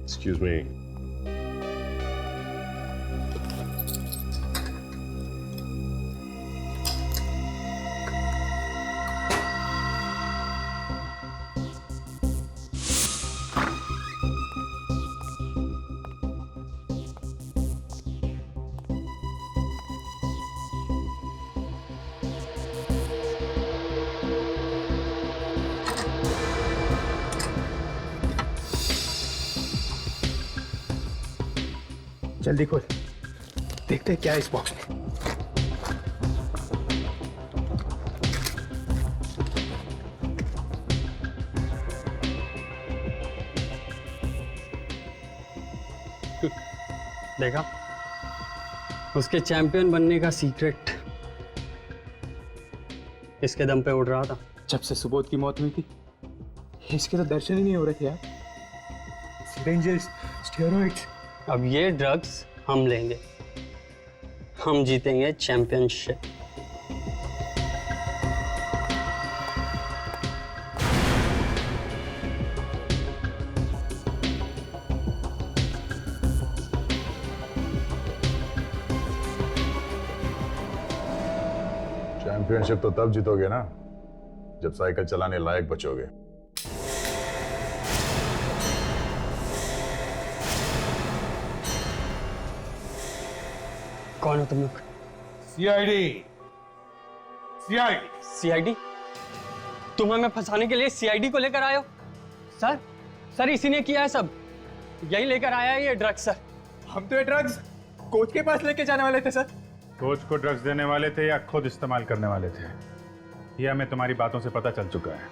Excuse me. जल्दी खोल, देखते हैं क्या है इस बॉक्स में। देखा, उसके चैंपियन बनने का सीक्रेट किसके दम पे उड़ रहा था? जब से सुबोध की मौत हुई थी इसके तो दर्शन ही नहीं हो रहे थे यार। Syringes, steroids. अब ये ड्रग्स हम लेंगे, हम जीतेंगे चैंपियनशिप। चैंपियनशिप तो तब जीतोगे ना जब साइकिल चलाने लायक बचोगे। कौन हो तुम लोग? सीआईडी। सीआईडी। सीआईडी? तुम हमें फंसाने के लिए सीआईडी को लेकर आए हो? सर, सर इसी ने किया है सब, यही लेकर आया है ये ड्रग्स सर। हम तो ये ड्रग्स कोच के पास लेके जाने वाले थे सर। कोच को ड्रग्स देने वाले थे या खुद इस्तेमाल करने वाले थे, यह हमें तुम्हारी बातों से पता चल चुका है।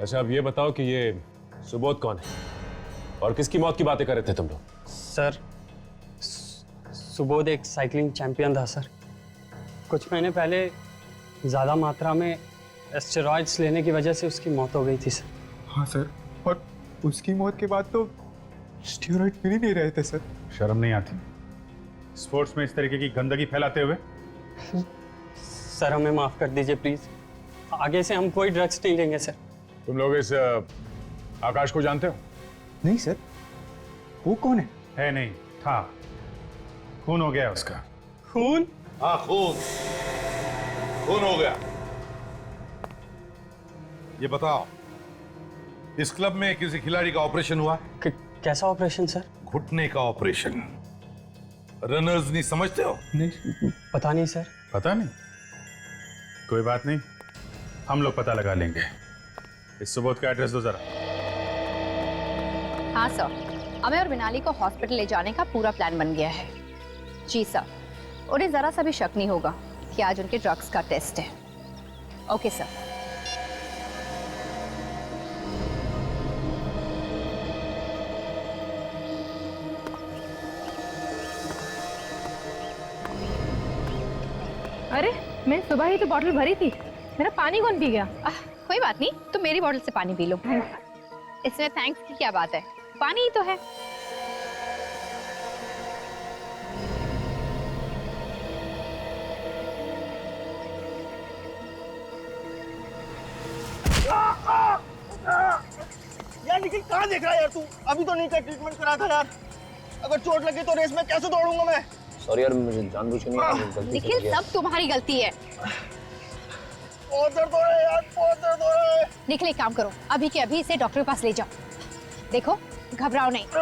अच्छा अब ये बताओ कि ये सुबोध कौन है और किसकी मौत की बातें कर रहे थे तुम लोग? सर, सुबोध एक साइकिलिंग चैंपियन था सर। कुछ महीने पहले ज़्यादा मात्रा में एस्टेरॉइड्स लेने की वजह से उसकी मौत हो गई थी सर। हाँ सर, और उसकी मौत के बाद तो स्टेरॉइड मिल ही नहीं रहे थे सर। शर्म नहीं आती स्पोर्ट्स में इस तरीके की गंदगी फैलाते हुए? सर हमें माफ कर दीजिए प्लीज, आगे से हम कोई ड्रग्स नहीं लेंगे सर। तुम लोग इस आकाश को जानते हो? नहीं सर, वो कौन है? है नहीं, था। खून हो गया उसका। खून? हाँ खून, खून हो गया। ये बताओ, इस क्लब में किसी खिलाड़ी का ऑपरेशन हुआ? कैसा ऑपरेशन सर? घुटने का ऑपरेशन। रनर्स नहीं समझते हो? नहीं, पता नहीं सर। पता नहीं? कोई बात नहीं, हम लोग पता लगा लेंगे। इस सुबोध का एड्रेस दो जरा। हाँ सर, अमेय और मिनाली को हॉस्पिटल ले जाने का पूरा प्लान बन गया है। जी सर, उन्हें जरा सा भी शक नहीं होगा कि आज उनके ड्रग्स का टेस्ट है। Okay sir. अरे मैं सुबह ही तो बॉटल भरी थी, मेरा पानी कौन पी गया? कोई बात नहीं, तुम मेरी बोतल से पानी पी लो। इसमें थैंक्स की क्या बात है, पानी ही तो है। यार निखिल कहाँ देख रहा है यार तू? अभी तो नहीं का ट्रीटमेंट करा था यार। अगर चोट लगी तो रेस में कैसे दौड़ूंगा मैं? सॉरी यार, मुझे जानबूझ के नहीं। निखिल सब तुम्हारी गलती है। बहुत दर्द हो रहा है यार, बहुत दर्द हो रहा है। निखिल एक काम करो, अभी के अभी इसे डॉक्टर के पास ले जाओ। देखो घबराओ नहीं। तो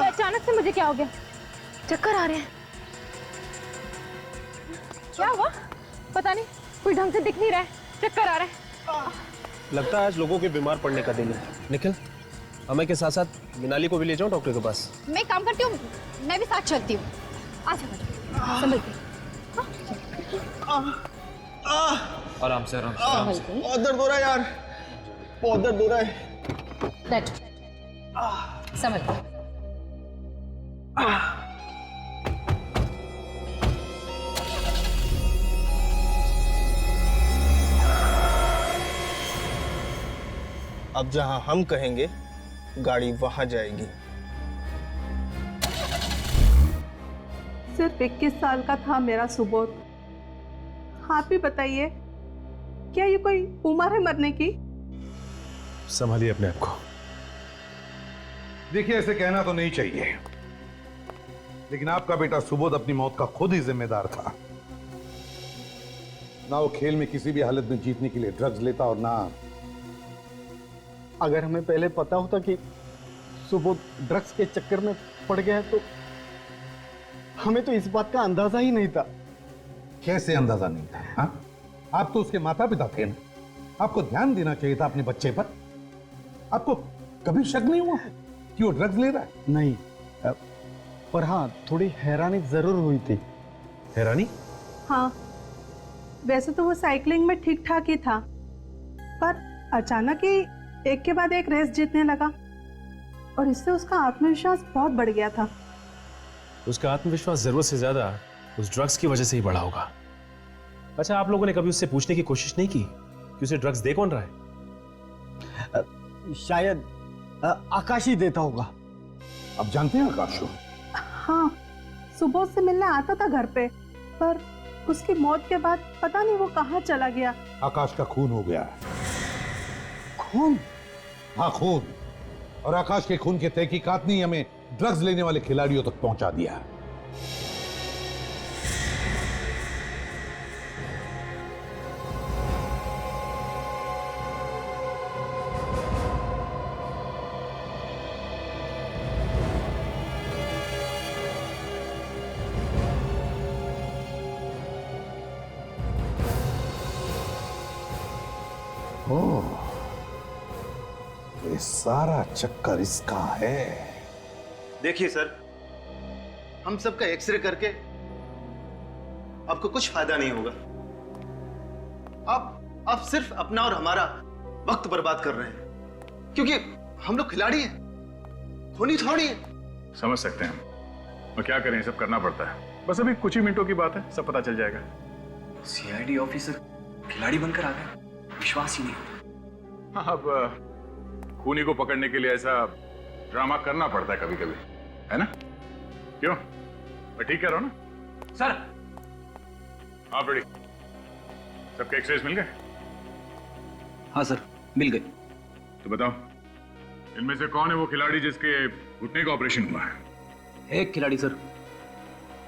अचानक से मुझे क्या हो गया? चक्कर आ रहे हैं। क्या हुआ? पता नहीं, कोई ढंग से दिख नहीं रहा है, चक्कर आ रहा है। लगता है आज लोगों के बीमार पड़ने का दिन है। निखिल, अमय के साथ साथ मिनाली को भी ले जाओ डॉक्टर के पास। मैं काम करती हूँ, मैं भी साथ चलती हूँ। आजा संभल के। आराम से, आराम से। बहुत दर्द हो रहा है यार, बहुत दर्द हो रहा है। बैठ, संभल के। अब जहां हम कहेंगे गाड़ी वहां जाएगी। सिर्फ 21 साल का था मेरा सुबोध। आप ही बताइए, क्या ये कोई उम्र है मरने की? संभालिए अपने आप को। देखिए ऐसे कहना तो नहीं चाहिए, लेकिन आपका बेटा सुबोध अपनी मौत का खुद ही जिम्मेदार था। ना वो खेल में किसी भी हालत में जीतने के लिए ड्रग्स लेता और ना। अगर हमें पहले पता होता कि सुबोध ड्रग्स के चक्कर में पड़ गया है तो हमें तो इस बात का अंदाजा ही नहीं था। कैसे अंदाजा नहीं था? हाँ? आप तो उसके माता पिता थे ना, आपको ध्यान देना चाहिए था अपने बच्चे पर। आपको कभी शक नहीं हुआ कि वो ड्रग्स ले रहा है? नहीं, पर हाँ थोड़ी हैरानी जरूर हुई थी। हैरानी? हाँ, वैसे तो वो साइकिलिंग में ठीक ठाक ही था, पर अचानक ही एक के बाद एक रेस जीतने लगा और इससे उसका आत्मविश्वास बहुत बढ़ गया था। उसका आत्मविश्वास जरूरत से ज्यादा उस ड्रग्स की वजह से ही बढ़ा होगा। अच्छा, आप लोगों ने कभी उससे पूछने की कोशिश नहीं की कि उसे ड्रग्स दे कौन रहा है? शायद आकाश ही देता होगा। अब जानते हैं आकाश को? हाँ, सुबह से मिलने आता था घर पे, पर उसकी मौत के बाद पता नहीं वो कहाँ चला गया। आकाश का खून हो गया। खून? हाँ, खून। और आकाश के खून की तहकीकात ने हमें ड्रग्स लेने वाले खिलाड़ियों तक पहुंचा दिया। ओह, ये सारा चक्कर इसका है। देखिए सर, हम सबका एक्सरे करके आपको कुछ फायदा नहीं होगा। आप सिर्फ अपना और हमारा वक्त बर्बाद कर रहे हैं, क्योंकि हम लोग खिलाड़ी हैं, खूनी थोड़ी है। समझ सकते हैं हम, और क्या करें, सब करना पड़ता है। बस अभी कुछ ही मिनटों की बात है, सब पता चल जाएगा। सीआईडी ऑफिसर खिलाड़ी बनकर आ गए, विश्वास ही नहीं होता। हाँ, अब खूनी को पकड़ने के लिए ऐसा ड्रामा करना पड़ता है कभी कभी, है ना? क्यों, मैं ठीक कह रहा हूं ना? सर, हाँ रेडी। सबके एक्सरेज मिल गए? हाँ सर, मिल गए। तो बताओ, इनमें से कौन है वो खिलाड़ी जिसके घुटने का ऑपरेशन हुआ है? एक खिलाड़ी सर।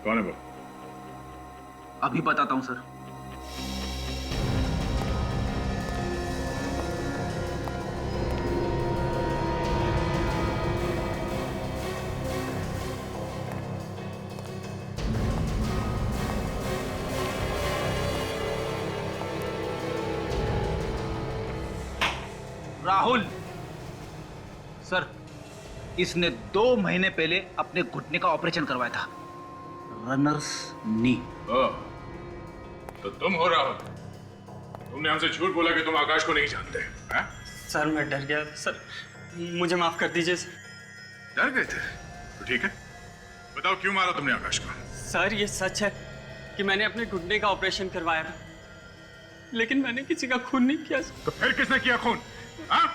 कौन है वो? अभी बताता हूं सर। राहुल सर, इसने 2 महीने पहले अपने घुटने का ऑपरेशन करवाया था, रनर्स नी। तो तुम हो राहुल? तुमने हमसे झूठ बोला कि तुम आकाश को नहीं जानते हैं? सर मैं डर गया सर, मुझे माफ कर दीजिए सर। डर गए थे? तो ठीक है, बताओ क्यों मारा तुमने आकाश को? सर ये सच है कि मैंने अपने घुटने का ऑपरेशन करवाया था, लेकिन मैंने किसी का खून नहीं किया सर। तो फिर किसने किया खून? हाँ?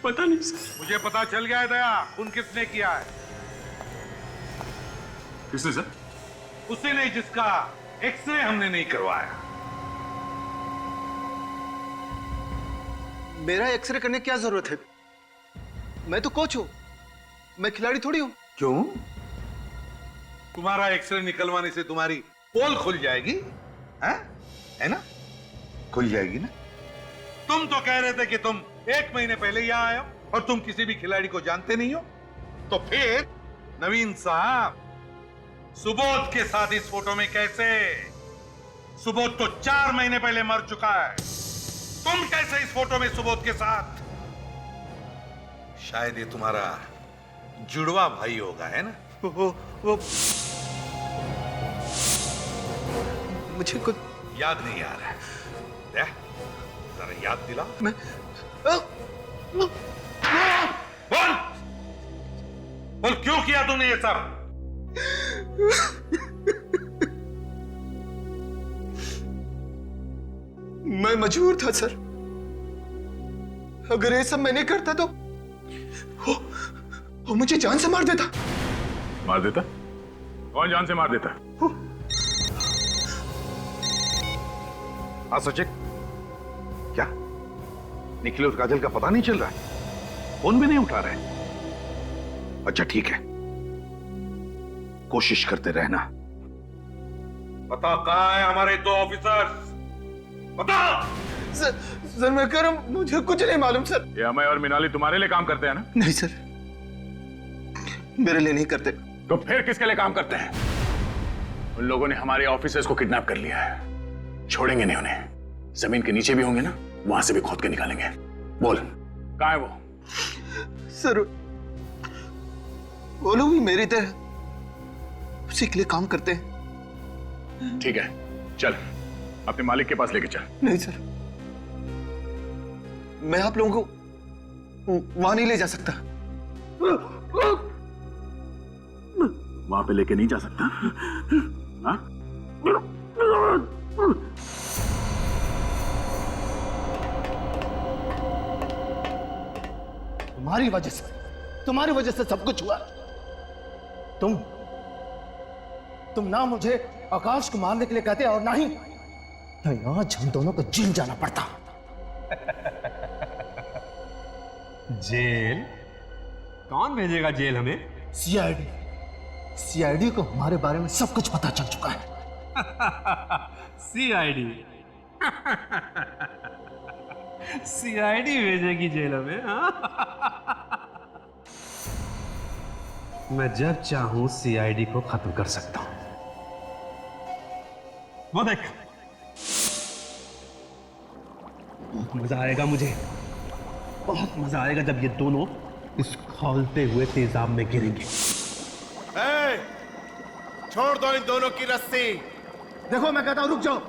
पता नहीं सर। मुझे पता चल गया है दया, खून किसने किया है। किसने सर? उसी ने जिसका एक्सरे हमने नहीं करवाया। मेरा एक्सरे करने की क्या जरूरत है? मैं तो कोच हूं, मैं खिलाड़ी थोड़ी हूं। क्यों? तुम्हारा एक्सरे निकलवाने से तुम्हारी पोल खुल जाएगी, है ना? खुल जाएगी ना? तुम तो कह रहे थे कि तुम 1 महीने पहले यहां आए हो और तुम किसी भी खिलाड़ी को जानते नहीं हो। तो फिर नवीन साहब, सुबोध के साथ इस फोटो में कैसे? सुबोध तो 4 महीने पहले मर चुका है, तुम कैसे इस फोटो में सुबोध के साथ? शायद ये तुम्हारा जुड़वा भाई होगा, है ना? वो मुझे कुछ याद नहीं आ रहा है। जरा याद दिला। मैं बोल क्यों किया तुमने ये सब? मैं मजबूर था सर। अगर ये सब मैं नहीं करता तो वो मुझे जान से मार देता। मार देता? कौन जान से मार देता? हाँ सचिन, क्या निखिल और काजल का पता नहीं चल रहा है? फोन भी नहीं उठा रहे? अच्छा ठीक है, कोशिश करते रहना। पता कहाँ है हमारे 2 ऑफिसर्स? पता? सर मैं कह रहा हूं, मुझे कुछ नहीं मालूम सर। ये अमय और मिनाली तुम्हारे लिए काम करते हैं ना? नहीं सर, मेरे लिए नहीं करते। तो फिर किसके लिए काम करते हैं? उन लोगों ने हमारे ऑफिसर्स को किडनैप कर लिया है, छोड़ेंगे नहीं उन्हें। जमीन के नीचे भी होंगे ना, वहां से भी खोद के निकालेंगे। बोल कहां है वो? सर वो लोग भी मेरी तरह उसी के लिए काम करते हैं। ठीक है, चल अपने मालिक के पास लेके चल। नहीं सर, मैं आप लोगों को वहां नहीं ले जा सकता। वहां पे लेके नहीं जा सकता? हाँ? तुम्हारी वजह से सब कुछ हुआ। तुम ना मुझे आकाश को मारने के लिए कहते और ना ही आज हम दोनों को जेल जाना पड़ता। जेल? कौन भेजेगा जेल हमें? सीआईडी को हमारे बारे में सब कुछ पता चल चुका है। सीआईडी? सीआईडी भेजेगी जेल हमें? मैं जब चाहूं सीआईडी को खत्म कर सकता हूं। वो देख, बहुत मजा आएगा मुझे, बहुत मजा आएगा जब ये दोनों इस खौलते हुए तेजाब में गिरेंगे। छोड़ दो इन दोनों की रस्सी। देखो मैं कहता हूं रुक जाओ।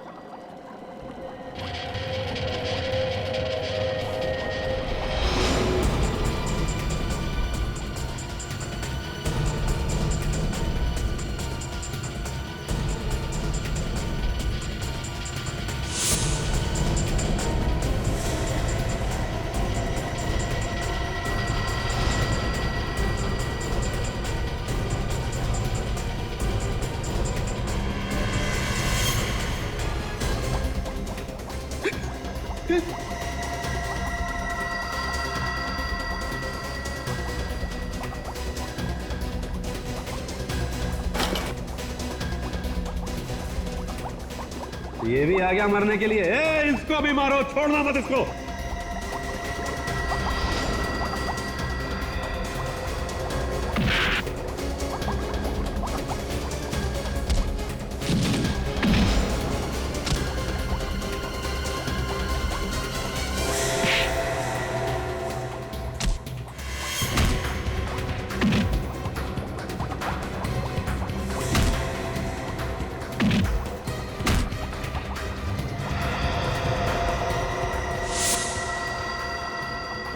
ये भी आ गया मरने के लिए। इसको भी मारो, छोड़ना मत इसको।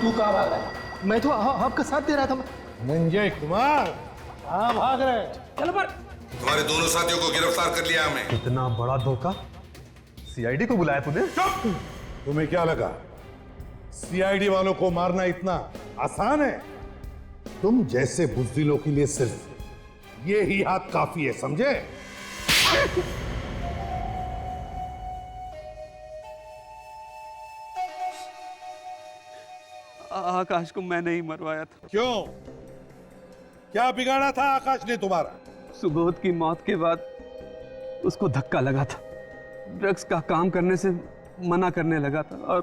तू कहाँ भाग रहा है? मैं तो आपका साथ दे रहा था। संजय कुमार कहाँ भाग रहे? चल पर। तुम्हारे दोनों साथियों को गिरफ्तार कर लिया हमें। इतना बड़ा धोखा? सीआईडी को बुलाया तूने? तुम्हें क्या लगा सीआईडी वालों को मारना इतना आसान है? तुम जैसे बुज़दिलों के लिए सिर्फ ये ही हाथ काफी है, समझे? आकाश को मैं नहीं मरवाया था। क्यों? क्या बिगाड़ा था आकाश ने तुम्हारा? सुबोध की मौत के बाद उसको धक्का लगा था, ड्रग्स का काम करने से मना करने लगा था और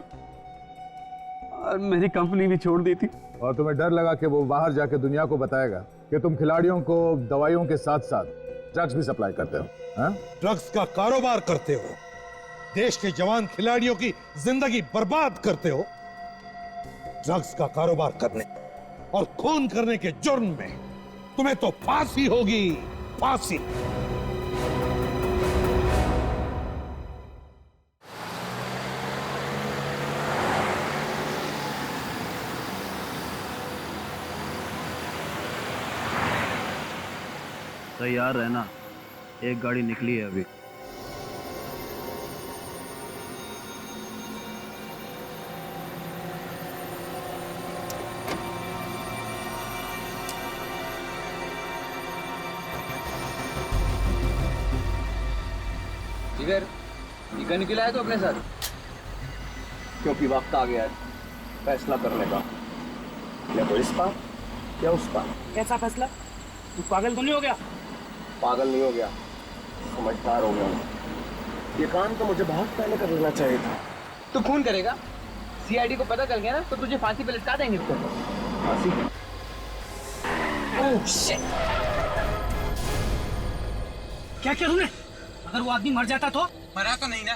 मेरी कंपनी भी छोड़ दी थी। और तुम्हें डर लगा कि वो बाहर जाके दुनिया को बताएगा कि तुम खिलाड़ियों को दवाइयों के साथ साथ ड्रग्स भी सप्लाई करते हो? हाँ? ड्रग्स का कारोबार करते हो, देश के जवान खिलाड़ियों की जिंदगी बर्बाद करते हो। ड्रग्स का कारोबार करने और खून करने के जुर्म में तुम्हें तो फांसी होगी, फांसी। तैयार रहना, एक गाड़ी निकली है अभी। जिगर, टीका निकला है तो अपने साथ? क्योंकि वक्त आ गया है फैसला करने का, या तो इस पार या उस पार। कैसा फैसला? तू पागल तो नहीं हो गया? पागल नहीं हो गया, समझदार हो गया। ये काम तो मुझे बहुत पहले कर लेना चाहिए था। तू खून करेगा? सीआईडी को पता चल गया ना तो तुझे फांसी पे लटका देंगे। फांसी? Oh shit! क्या किया तूने? अगर वो आदमी मर जाता तो? मरा तो नहीं ना।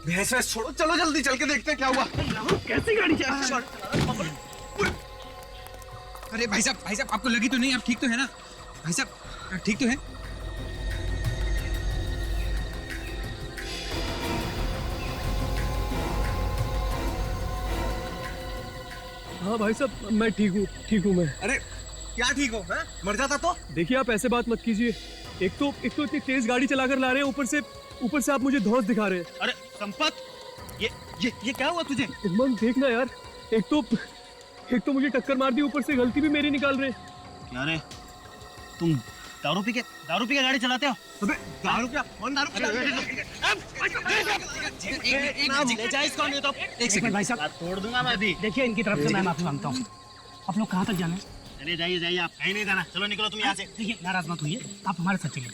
भैंस वैस छोड़ो, चलो जल्दी चल के देखते हैं क्या हुआ। कैसी गाड़ी चला? अरे भाई साहब आपको लगी तो नहीं? आप ठीक तो है ना भाई साहब? ठीक तो है? हाँ भाई साहब मैं ठीक हूँ मैं। अरे क्या ठीक हो? है? मर जाता तो? देखिए आप ऐसे बात मत कीजिए। एक तो इतनी तेज गाड़ी चलाकर ला रहे हैं, ऊपर से आप मुझे धौंस दिखा रहे हैं। अरे संपत, ये क्या हुआ तुझे? उमंग देखना यार, एक एक तो मुझे टक्कर मार दी, ऊपर से गलती भी मेरी निकाल रहे। क्या रे, तुम दारू पी के गाड़ी चलाते हो? अबे दारू क्या? कौन दारू पी ले जाए इसको, नहीं तो एक सेकंड भाई साहब, तोड़ दूंगा मैं अभी। देखिए इनकी तरफ से मैं माफी मांगता हूँ। आप लोग कहाँ तक जाना है? चलिए जाइए, आप कहीं नहीं जाना। चलो निकलो तुम यहाँ से। देखिए नाराज मत होइए, आप हमारे साथ चलिए।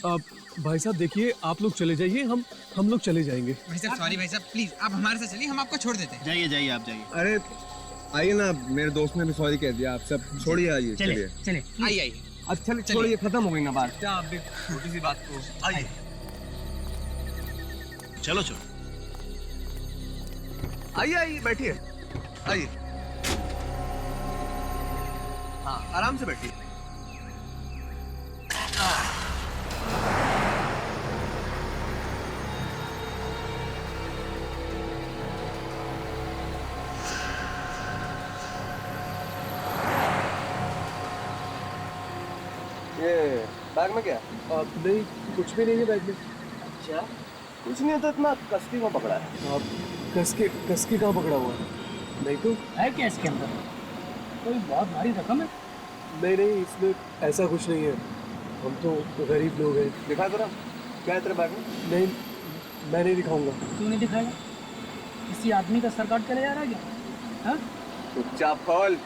भाई साहब देखिए, आप लोग चले जाइए, हम लोग चले जाएंगे। भाई साहब सॉरी भाई साहब, प्लीज आप हमारे साथ चलिए, हम आपको छोड़ देते हैं। जाइए आप जाइए। अरे आइए ना, मेरे दोस्त ने भी सॉरी कह दिया, आप सब छोड़िए, आइए चलिए। आइए अच्छा छोड़िए, खत्म हो गई ना बात। क्या आप भी छोटी सी बात को आइए, चलो आइए बैठिए, आइए। हाँ आराम से बैठिए। ये बैग में क्या? नहीं कुछ भी नहीं है बैग में। अच्छा कुछ नहीं तो इतना कसकी को पकड़ा है? कसके कहाँ पकड़ा हुआ है? नहीं तो है क्या इसके अंदर? कोई बहुत भारी रकम है? नहीं, इसमें ऐसा कुछ नहीं है, हम तो गरीब लोग हैं। दिखा जरा, क्या है तेरे बैग में? नहीं, मैं नहीं दिखाऊंगा। क्यों नहीं दिखाएगा? किसी आदमी का सर काट के ले जा रहा है क्या? हाँ? चुपचाप खोल।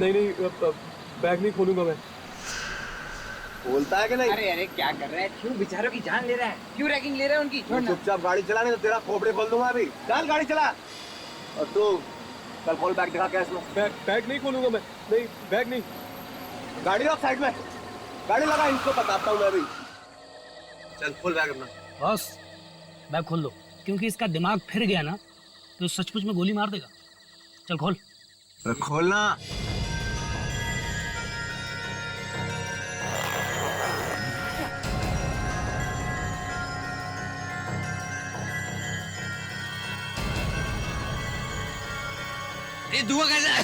नहीं, बैग नहीं खोलूंगा मैं। बोलता है कि नहीं? अरे क्या कर रहा है? क्यों बेचारों की जान ले रहा है? क्यों रैगिंग ले रहा है उनकी? चुपचाप गाड़ी चला, नहीं तो तेरा खोपड़े खोल दूंगा अभी। चल गाड़ी चला। और तू कल खोल बैग, दिखा क्या इसमें। बैग नहीं खोलूंगा मैं। नहीं बैग नहीं। गाड़ी रख साइड में, गाड़ी लगा, इनको बताता हूँ मैं अभी। चल खोल बैग अपना। बॉस बैग खोल लो, क्योंकि इसका दिमाग फिर गया ना तो सचमुच में गोली मार देगा। चल खोल। खोलना। ये धुआं कैसा है?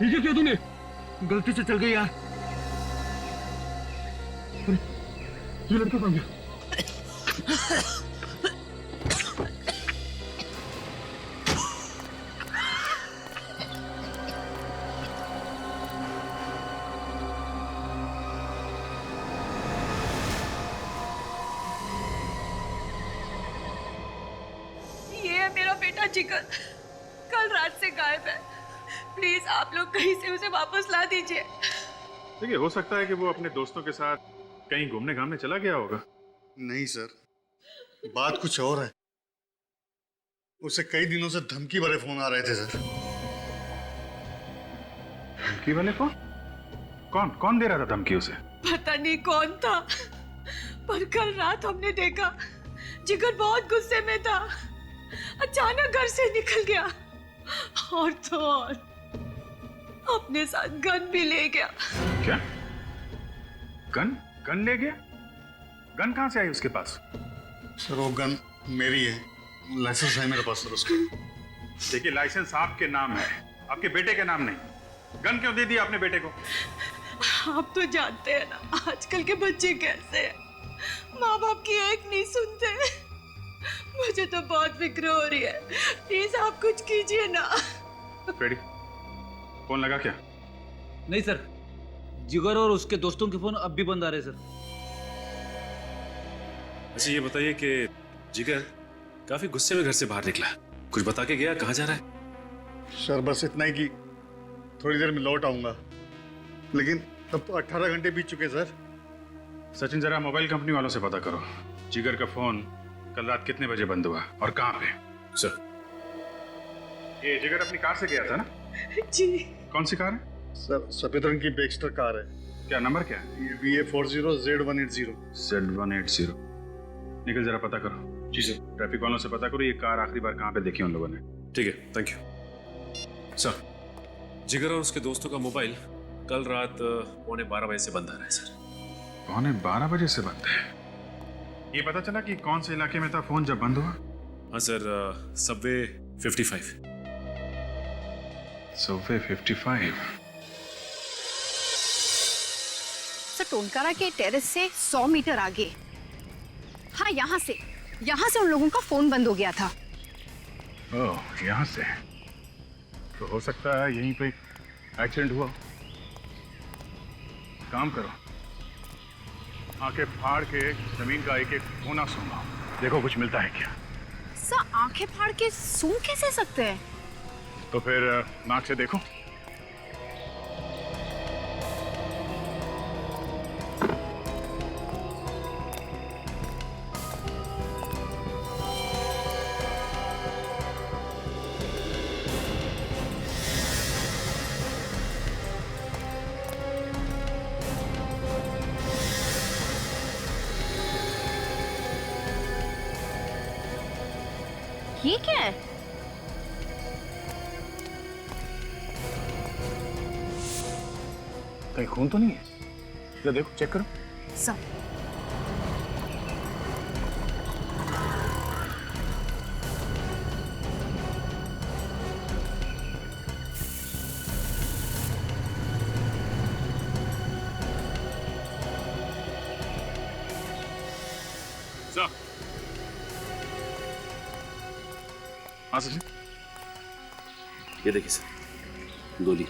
ये क्या तूने? गलती से चल गई यार। ये लड़का कहाँ गया? ये है मेरा बेटा जिगर, कल रात से गायब है। प्लीज आप लोग कहीं से उसे वापस ला दीजिए। देखिए हो सकता है कि वो अपने दोस्तों के साथ कहीं घूमने घामने चला गया होगा। नहीं सर, बात कुछ और है। उसे कई दिनों से धमकी भरे फोन आ रहे थे सर। धमकी वाले फोन? कौन दे रहा था धमकी उसे? पता नहीं कौन था, पर कल रात हमने देखा जिगर बहुत गुस्से में था। अचानक घर से निकल गया और तो और अपने साथ गन भी ले गया। क्या? गन ले गया? गन कहां से आई उसके पास? सर वो गन मेरी है, लाइसेंस है मेरे पास सर उसका। देखिए लाइसेंस आपके नाम है, आपके बेटे के नाम नहीं। गन क्यों दे दी आपने बेटे को? आप तो जानते हैं ना आजकल के बच्चे कैसे हैं, माँ बाप की एक नहीं सुनते। मुझे तो बहुत फिक्र हो रही है, प्लीज आप कुछ कीजिए ना। फ्रेडी, फोन लगा क्या? नहीं सर, जिगर और उसके दोस्तों के फोन अब भी बंद आ रहे सर। अच्छा ये बताइए कि जिगर काफी गुस्से में घर से बाहर निकला, कुछ बता के गया? कहाँ जा रहा है? सर बस इतना ही कि थोड़ी देर में लौट आऊंगा, लेकिन अब तो 18 घंटे बीत चुके सर। सचिन जरा मोबाइल कंपनी वालों से पता करो, जिगर का फोन कल रात कितने बजे बंद हुआ और कहाँ पे? सर ये जिगर अपनी कार से गया था ना? जी। कौन सी कार है? सर सफेद रंग की बेक्स्टर कार है। क्या नंबर क्या है? VA40Z180। Z180। निकल जरा पता करो। जी सर। ट्रैफिक वालों से पता करो ये कार आखिरी बार कहाँ पे देखी उन लोगों ने। ठीक है, थैंक यू सर। जिगर और उसके दोस्तों का मोबाइल कल रात 11:15 बजे से बंद आ रहा है सर। 11:15 बजे से बंद है? ये पता चला कि कौन से इलाके में था फोन जब बंद हुआ? हाँ सर, सबवे 55। सबवे 55। सर टोनकारा के टेरेस से 100 मीटर आगे, हाँ यहाँ से उन लोगों का फोन बंद हो गया था। ओह, यहाँ से तो हो सकता है यहीं पे एक्सीडेंट हुआ। काम करो, आंखें फाड़ के जमीन का एक एक कोना सूंघो, देखो कुछ मिलता है क्या। सर आंखें फाड़ के सूंघ कैसे सकते हैं? तो फिर नाक से देखो। ये क्या है? कहीं खून तो नहीं है? जरा देखो, चेक करो। सब हाँ सचिन, ये देखिए सर, गोली,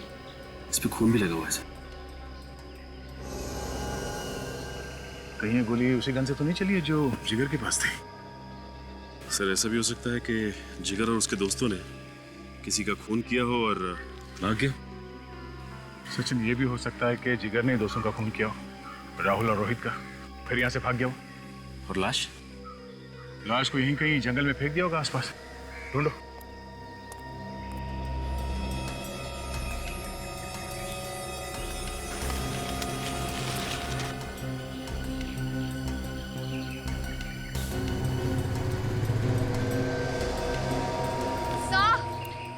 इस पे खून भी लगा हुआ है सर। कहीं ये गोली उसी गन से तो नहीं चली है जो जिगर के पास थी? सर ऐसा भी हो सकता है कि जिगर और उसके दोस्तों ने किसी का खून किया हो और भाग गया। सचिन, ये भी हो सकता है कि जिगर ने दोस्तों का खून किया हो, राहुल और रोहित का, फिर यहाँ से भाग गया हो। और लाश? लाश को यहीं कहीं जंगल में फेंक दिया होगा आसपास, ढूंढो।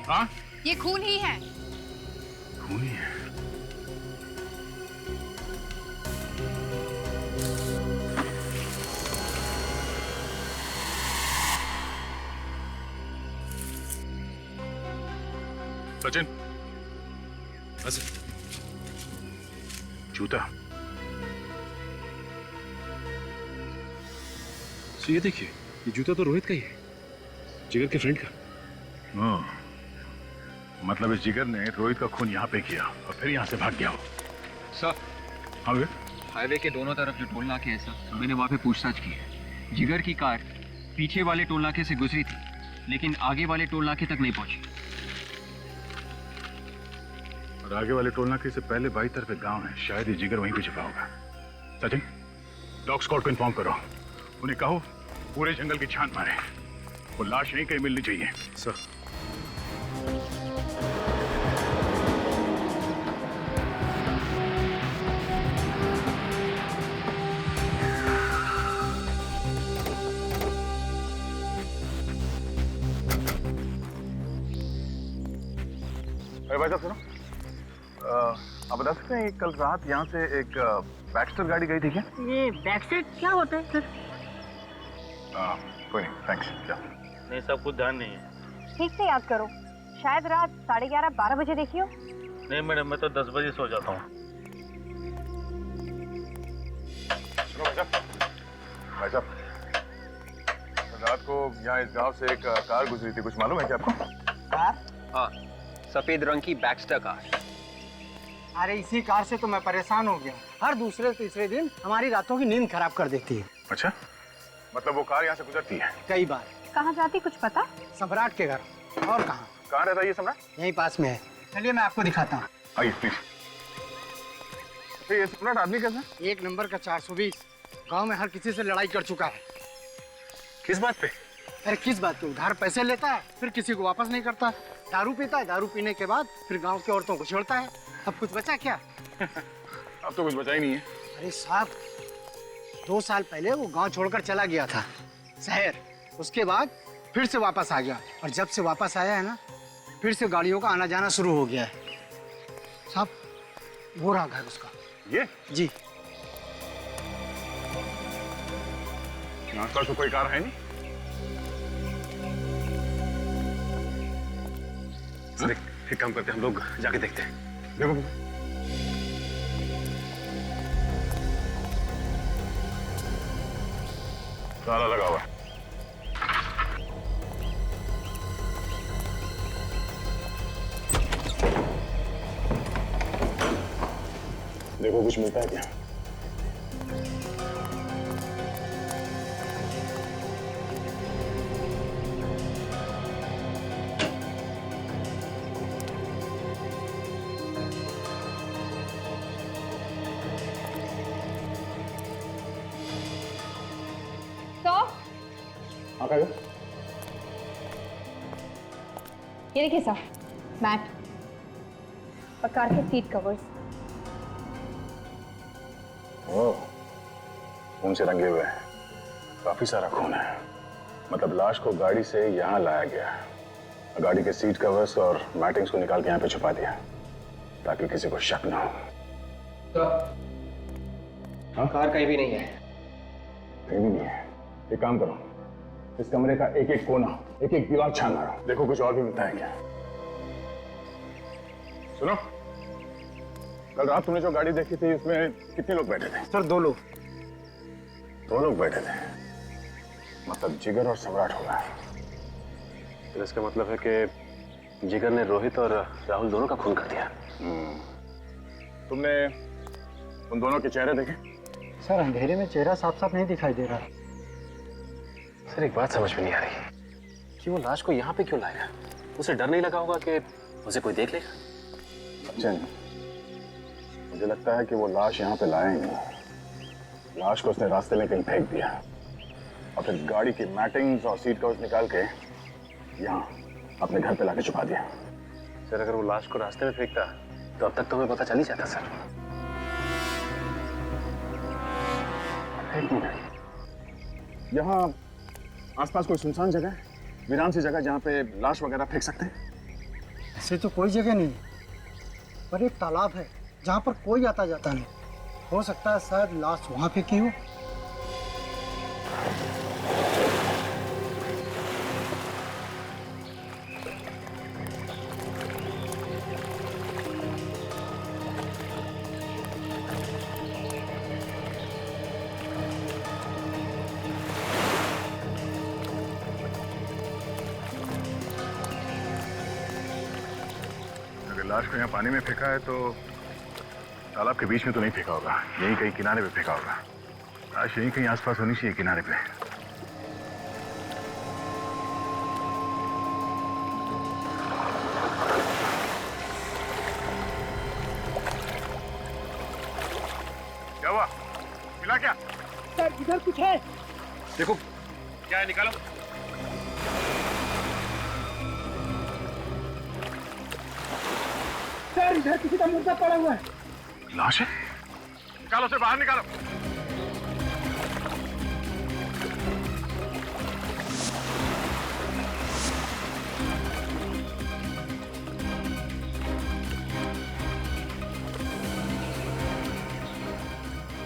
हाँ? ये खून ही है। खून ही है? सचिन, जूता। तो ये देखिए, ये जूता तो रोहित का ही है, जिगर के फ्रेंड का। मतलब इस जिगर ने रोहित का खून यहाँ पे किया और फिर यहाँ से भाग गया हो। सर, हाँ भैया? हाईवे के दोनों तरफ जो टोल नाके हैं सर, मैंने वहाँ पे पूछताछ की है। जिगर की कार पीछे वाले टोल नाके से गुजरी थी, लेकिन आगे वाले टोल नाके तक नहीं पहुंची। और आगे वाले टोल नाके से पहले बाई तरफ एक गांव है, शायद ये जिगर वहीं पे छिपा होगा। सचिन, डॉग स्क्वाड को इन्फॉर्म करो, उन्हें कहो पूरे जंगल की छान मारे, वो लाश यहीं कहीं मिलनी चाहिए। सर। अरे भाई साहब सुनो, आप बता सकते हैं कल रात यहाँ से एक बैक्स्टर गाड़ी गई थी क्या? ये बैकसेट क्या होता है सर? कोई नहीं, थैंक्स। क्या? नहीं, सब कुछ ध्यान नहीं है। ठीक से याद करो, शायद रात 11:30-12 बजे देखी हो। नहीं मैडम, मैं तो 10 बजे सो जाता हूँ। सुनो भाई साहब, रात को यहाँ इस गांव से एक कार गुजरी थी, कुछ मालूम है क्या आपको? कार? हाँ, सफेद रंग की बैक्स्टर कार। अरे इसी कार से तो मैं परेशान हो गया। हर दूसरे तीसरे दिन हमारी रातों की नींद खराब कर देती है। अच्छा, मतलब वो कार यहाँ से गुजरती है? कई बार। कहाँ जाती कुछ पता? सम्राट के घर। और कहाँ? कहाँ रहता है ये सम्राट? यहीं पास में है। चलिए मैं आपको दिखाता हूँ। आइए प्लीज। ये सम्राट आदमी कैसा? एक नंबर का 420। गांव में हर किसी से लड़ाई कर चुका है। किस बात पे? अरे किस बात पे? उधार पैसे लेता है, फिर किसी को वापस नहीं करता। दारू पीता है, दारू पीने के बाद फिर गांव की औरतों को छेड़ता है। अब कुछ बचा क्या? अब तो कुछ बचा ही नहीं है। अरे साहब, 2 साल पहले वो गांव छोड़कर चला गया था शहर। उसके बाद फिर से वापस आ गया, और जब से वापस आया है ना, फिर से गाड़ियों का आना जाना शुरू हो गया है। साहब, वो रहा घर उसका। ये? जी। आसपास तो कोई कार है नहीं। सर एक काम करते हैं, हम लोग जाके देखते हैं। देखो ताला लगा हुआ है। देखो कुछ मिलता है क्या? ये देखिए सर, मैट और कार के सीट कवर्स। ओह, खून से रंगे हुए हैं। काफी सारा खून है। मतलब लाश को गाड़ी से यहाँ लाया गया, गाड़ी के सीट कवर्स और मैटिंग्स को निकाल के यहाँ पे छुपा दिया ताकि किसी को शक ना हो। तो कार कहीं भी नहीं है। कहीं भी नहीं है। एक काम करो, इस कमरे का एक एक कोना, एक एक दीवार छान मारो, देखो कुछ और भी मिलता है क्या। सुनो, कल रात तुमने जो गाड़ी देखी थी उसमें कितने लोग बैठे थे? सर 2 लोग। 2 लोग बैठे थे, मतलब जिगर और सम्राट होगा। तो इसका मतलब है कि जिगर ने रोहित और राहुल दोनों का खून कर दिया। तुमने उन दोनों के चेहरे देखे? सर अंधेरे में चेहरा साफ साफ नहीं दिखाई दे रहा। सर एक बात समझ में नहीं आ रही कि वो लाश को यहाँ पे क्यों लाया? उसे डर नहीं लगा होगा कि उसे कोई देख लेगा? सचिन, मुझे लगता है कि वो लाश यहाँ पे लाया ही नहीं। लाश को उसने रास्ते में कहीं फेंक दिया और फिर गाड़ी की मैटिंग्स और सीट कवर्स निकाल के यहाँ अपने घर पे लाके छुपा दिया। सर अगर वो लाश को रास्ते में फेंकता तो अब तक तो हमें पता चल ही जाता। सर एक मिनट, यहाँ आसपास कोई सुनसान जगह है, वीरान सी जगह जहाँ पे लाश वगैरह फेंक सकते हैं? ऐसे तो कोई जगह नहीं, पर एक तालाब है जहाँ पर कोई आता जाता नहीं। हो सकता है शायद लाश वहाँ फेंकी हो। लाश को यहाँ पानी में फेंका है तो तालाब के बीच में तो नहीं फेंका होगा, यहीं कहीं किनारे पे फेंका होगा। लाश यहीं कहीं आसपास होनी चाहिए किनारे पे। क्या हुआ? मिला क्या? सर इधर कुछ है। देखो क्या है, निकालो। सर इधर किसी का मुर्दा पड़ा हुआ है। लाश है? निकालो उसे बाहर निकालो।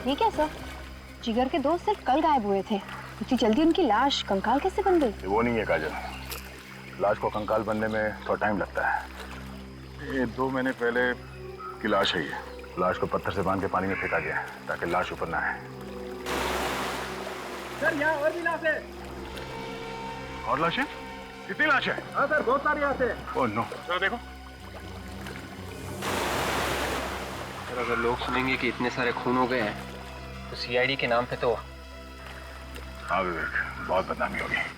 ये क्या सर? जिगर के दोस्त सिर्फ कल गायब हुए थे, इतनी जल्दी उनकी लाश कंकाल कैसे बन गई? वो नहीं है काजल, लाश को कंकाल बनने में थोड़ा टाइम लगता है। ये 2 महीने पहले की लाश है। ये लाश को पत्थर से बांध के पानी में फेंका गया है ताकि लाश ऊपर ना आए। सर यहाँ और भी लाश है। और लाशें? कितनी लाश है? हाँ सर बहुत सारी लाश है। ओह नो, चलो देखो। सर अगर लोग सुनेंगे कि इतने सारे खून हो गए हैं तो सीआईडी के नाम पे तो। हाँ विवेक, बहुत बदनामी होगी।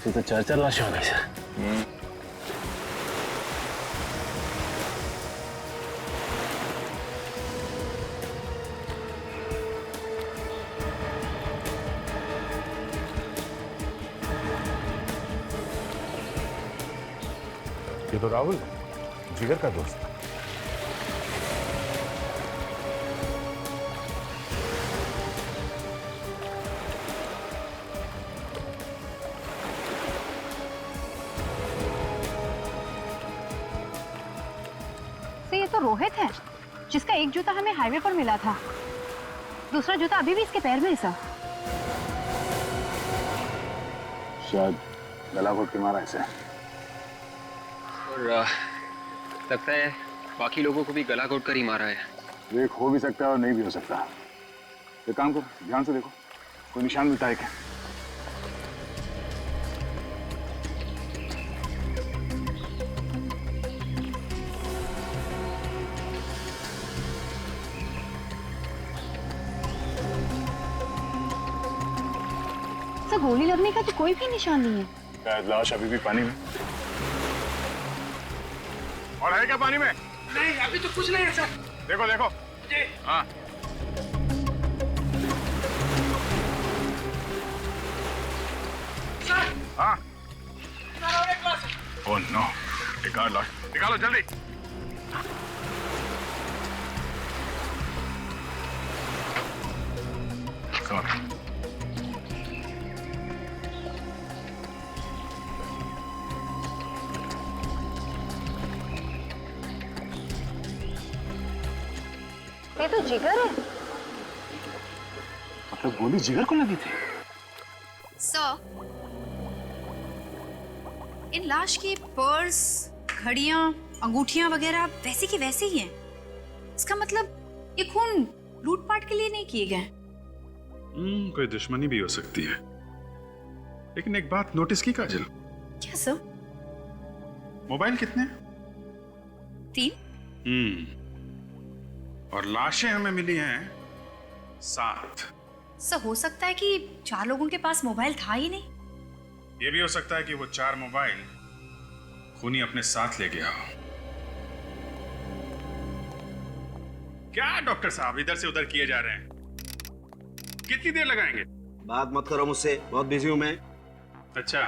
तो 4 लाशें हो गई सर। ये तो राहुल जिगर का दोस्त है। ये तो रोहित है, जिसका एक जूता हमें हाईवे पर मिला था, दूसरा जूता अभी भी इसके पैर में है सर। शायद गला घोट के मारा इसे। और लगता है बाकी लोगों को भी गला घोट कर ही मारा है। देख, हो भी सकता है और नहीं भी हो सकता। एक काम करो, ध्यान से देखो, कोई निशान मिलता है क्या? सर गोली लगने का तो कोई भी निशान नहीं है। शायद लाश अभी भी पानी में। और है क्या पानी में? नहीं, अभी तो कुछ नहीं है सर। देखो देखो। जी। हाँ। सर। हाँ। सर और एक ग्लास। ओह नो, निकाल लाश, निकालो जल्दी। सॉरी। ये तो जिगर है। मतलब गोली जिगर को लगी थी? सर, इन लाश के पर्स, घड़ियां, अंगूठियां वगैरह वैसे की वैसे ही हैं। इसका मतलब ये खून लूटपाट के लिए नहीं किए गए। कोई दुश्मनी भी हो सकती है, लेकिन एक बात नोटिस की काजल? क्या सर? मोबाइल कितने? 3। और लाशें हमें मिली हैं 7। सर हो सकता है कि 4 लोगों के पास मोबाइल था ही नहीं। ये भी हो सकता है कि वो 4 मोबाइल खूनी अपने साथ ले गया हो। क्या डॉक्टर साहब इधर से उधर किए जा रहे हैं? कितनी देर लगाएंगे? बात मत करो मुझसे, बहुत बिजी हूं मैं। अच्छा,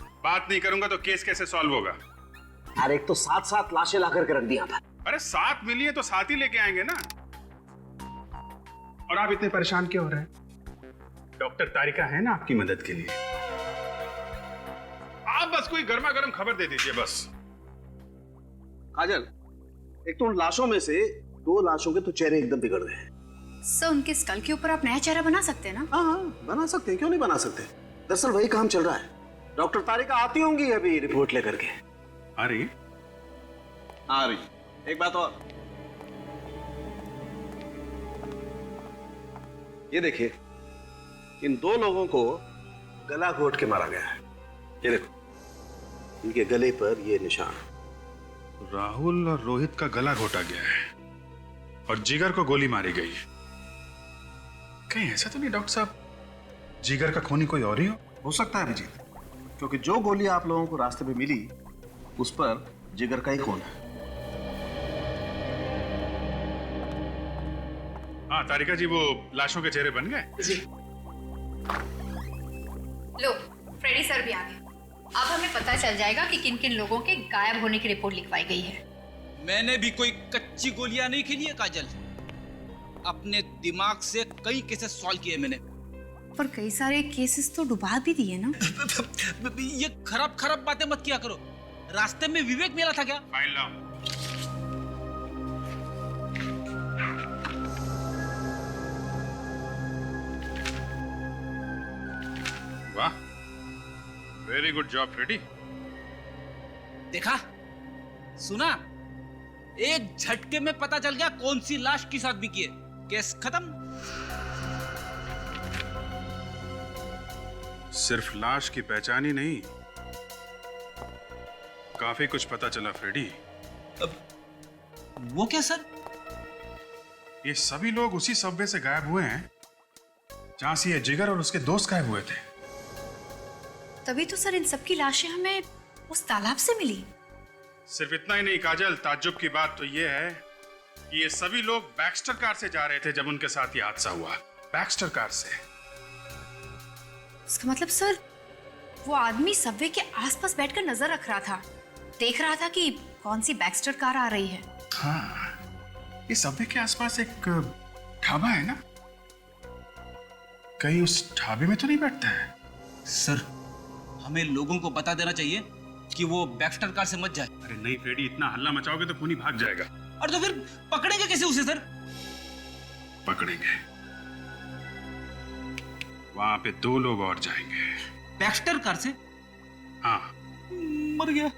बात नहीं करूंगा तो केस कैसे सॉल्व होगा? यार एक तो 7 लाशें ला करके रख दिया था। अरे 7 मिली है तो 7 ही लेके आएंगे ना। और आप इतने परेशान क्यों हो रहे हैं? डॉक्टर तारिका है ना आपकी मदद के लिए। आप बस कोई गर्मा गर्म खबर दे दीजिए बस। काजल, एक तो उन लाशों में से 2 लाशों के तो चेहरे एकदम बिगड़ गए हैं। सर उनके स्कल के ऊपर आप नया चेहरा बना सकते हैं ना? हाँ, बना सकते हैं, क्यों नहीं बना सकते। दरअसल वही काम चल रहा है। डॉक्टर तारिका आती होंगी अभी रिपोर्ट लेकर के। आ रही? आ रही। एक बात और, ये देखिए, इन 2 लोगों को गला घोट के मारा गया है। ये देखो, इनके गले पर ये निशान। राहुल और रोहित का गला घोटा गया है और जिगर को गोली मारी गई। कहीं ऐसा तो नहीं डॉक्टर साहब, जिगर का खूनी कोई और ही हो सकता है अभिजीत, क्योंकि जो गोली आप लोगों को रास्ते में मिली उस पर जिगर का ही खून है। हाँ तारिका जी, वो लाशों के चेहरे बन गए जी। लो, फ्रेडी सर भी आ गए। अब हमें पता चल जाएगा कि किन किन लोगों के गायब होने की रिपोर्ट लिखवाई गई है। मैंने भी कोई कच्ची गोलियां नहीं खेली है काजल। अपने दिमाग से कई केसेस सॉल्व किए मैंने। पर कई सारे केसेस तो डुबा भी दिए ना। ये खराब खराब बातें मत किया करो। रास्ते में विवेक मिला था क्या? फाइल लाओ। वाह, वेरी गुड जॉब फ्रेडी। देखा, सुना, एक झटके में पता चल गया कौन सी लाश किस आदमी की है। केस खत्म। सिर्फ लाश की पहचान ही नहीं, काफी कुछ पता चला फ्रेडी। वो क्या सर? ये सभी लोग उसी सबवे से गायब हुए हैं जहां से ये जिगर और उसके दोस्त गायब हुए थे। तभी तो सर इन सबकी लाशें हमें उस तालाब से मिली। सिर्फ इतना ही नहीं काजल, ताज्जुब की बात तो ये है कि ये सभी लोग बैक्स्टर कार से जा रहे थे जब उनके साथ ये हादसा हुआ। बैक्स्टर कार से। इसका मतलब सर वो आदमी सबवे के आसपास बैठकर नजर रख रहा था देख रहा था कि कौन सी बैक्स्टर कार आ रही है। हाँ, ये सबवे के आसपास एक ढाबा है ना, कहीं उस ढाबे में तो नहीं बैठता है? सर, हमें लोगों को बता देना चाहिए कि वो बैक्स्टर कार से मत जाए। अरे नहीं फ्रेडी, इतना हल्ला मचाओगे तो खूनी भाग जाएगा। और तो फिर पकड़ेंगे कैसे उसे सर? पकड़ेंगे, वहां पे 2 लोग और जाएंगे। बैक्स्टर कार से? हाँ, मर गया।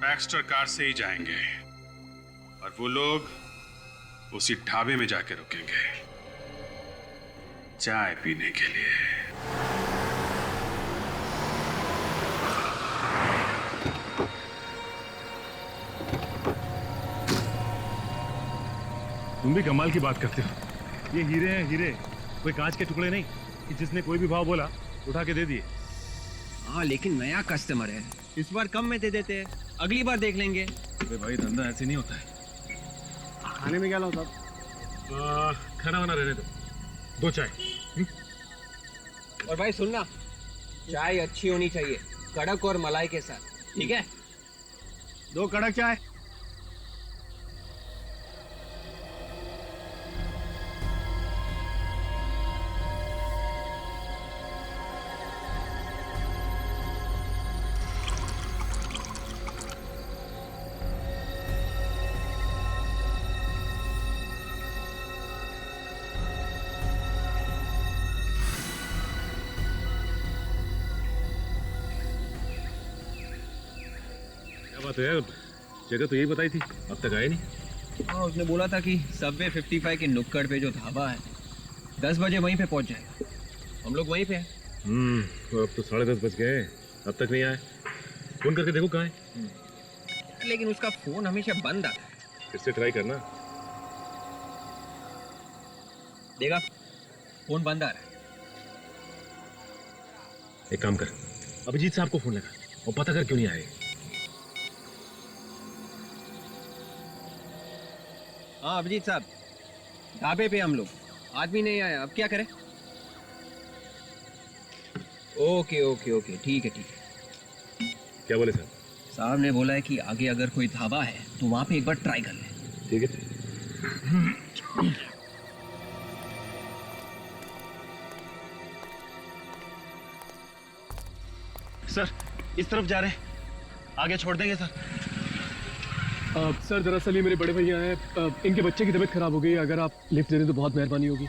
बैक्स्टर कार से ही जाएंगे और वो लोग उसी ढाबे में जाके रुकेंगे चाय पीने के लिए। तुम भी कमाल की बात करते हो। ये हीरे हैं हीरे, कोई कांच के टुकड़े नहीं कि जिसने कोई भी भाव बोला उठा के दे दिए। हाँ लेकिन नया कस्टमर है, इस बार कम में दे देते हैं, अगली बार देख लेंगे। अरे भाई धंधा ऐसे नहीं होता है। खाने में क्या लाऊं साहब? खाना वाना रहने दो, 2 चाय। और भाई सुनना, चाय अच्छी होनी चाहिए, कड़क और मलाई के साथ, ठीक है? 2 कड़क चाय। बात है यार, जगह तो यही बताई थी, अब तक आए नहीं। हाँ, उसने बोला था कि सबवे 55 के नुक्कड़ पे जो ढाबा है 10 बजे वहीं पे पहुंच जाएगा। हम लोग वहीं पे हैं। तो अब तो 10:30 बज गए, अब तक नहीं आए। फोन करके देखो कहाँ है। लेकिन उसका फोन हमेशा बंद आता है। फिर से ट्राई करना। देखा, फोन बंद आ रहा है। एक काम कर, अभिजीत साहब को फोन लगा और पता कर क्यों नहीं आए। हाँ अभिजीत साहब, ढाबे पे हम लोग, आदमी नहीं आया, अब क्या करें? ओके ओके ओके, ठीक है ठीक है। क्या बोले साहब? साहब ने बोला है कि आगे अगर कोई ढाबा है तो वहां पे एक बार ट्राई कर ले। ठीक है। सर, इस तरफ जा रहे हैं, आगे छोड़ देंगे सर। सर दरअसल ये मेरे बड़े भैया हैं, इनके बच्चे की तबीयत खराब हो गई है, अगर आप लिफ्ट दे दें तो बहुत मेहरबानी होगी।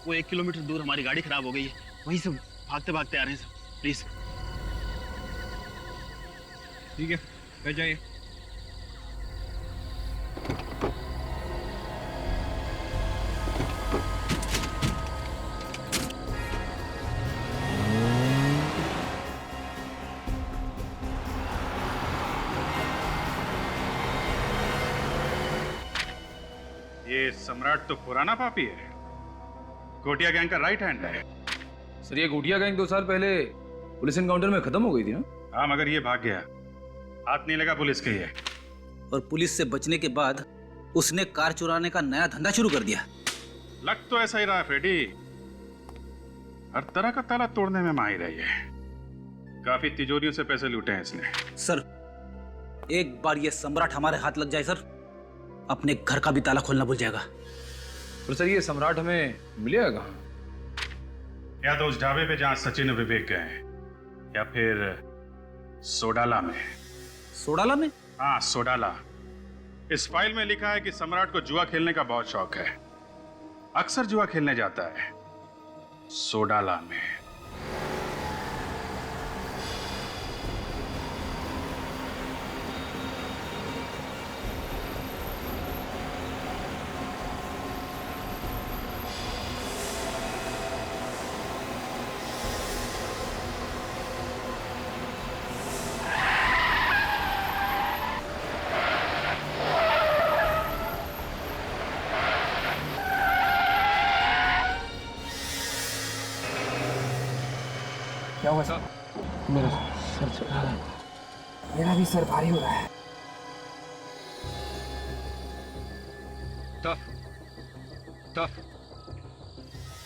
वो 1 किलोमीटर दूर हमारी गाड़ी खराब हो गई है, वहीं से भागते भागते आ रहे हैं सर, प्लीज। ठीक है, बैठ जाइए। ये सम्राट तो पुराना पापी है, गोटिया गैंग का राइट हैंड है। सर ये गोटिया गैंग 2 साल पहले पुलिस एनकाउंटर में खत्म हो गई थी ना? हाँ, मगर ये भाग गया, हाथ नहीं लगा पुलिस के ये। और पुलिस से बचने के बाद उसने कार चुराने का नया धंधा शुरू कर दिया। लग तो ऐसा ही रहा फ्रेडी, हर तरह का ताला तोड़ने में माहिर है ये। काफी तिजोरियों से पैसे लूटे हैं इसने। सर, एक बार ये सम्राट हमारे हाथ लग जाए सर, अपने घर का भी ताला खोलना भूल जाएगा। पर सर ये सम्राट हमें मिलेगा कहाँ? या तो उस ढाबे पे जहां सचिन और विवेक गए, या फिर सोडाला में। सोडाला में? हाँ, सोडाला। इस फाइल में लिखा है कि सम्राट को जुआ खेलने का बहुत शौक है, अक्सर जुआ खेलने जाता है सोडाला में। क्या हुआ सर? मेरा सर चढ़ा रहा है, मेरा भी सर भारी हो रहा है। टफ।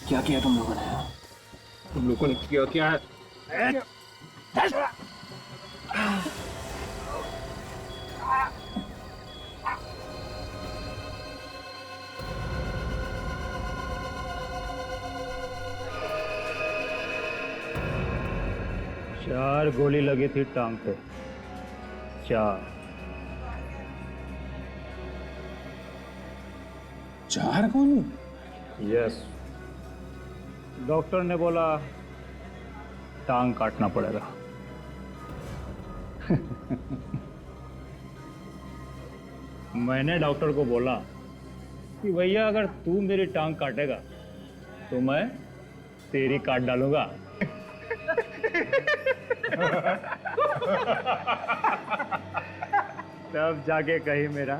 क्या किया तुम लोगों ने? तुम लोगों ने किया क्या है? 4 गोली लगी थी टांग पे, 4। 4 गोली? यस। डॉक्टर ने बोला टांग काटना पड़ेगा। मैंने डॉक्टर को बोला कि भैया अगर तू मेरी टांग काटेगा तो मैं तेरी काट डालूंगा। तब जाके कहीं मेरा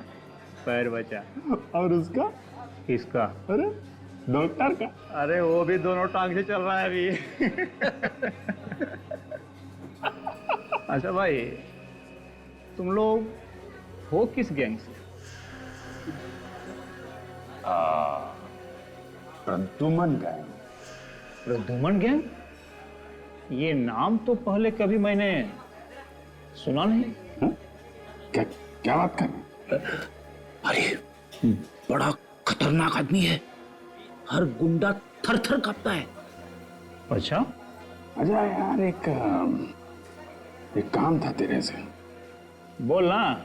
पैर बचा। और उसका? किसका? अरे डॉक्टर का। अरे वो भी दोनों टांग से चल रहा है अभी। अच्छा भाई, तुम लोग हो किस गैंग से? प्रद्युमन गैंग। प्रद्युमन गैंग? ये नाम तो पहले कभी मैंने सुना नहीं। क्या बात कर रहे? अरे बड़ा खतरनाक आदमी है, हर गुंडा थर थर कांपता है। अच्छा? अच्छा यार, एक काम था तेरे से। बोल ना।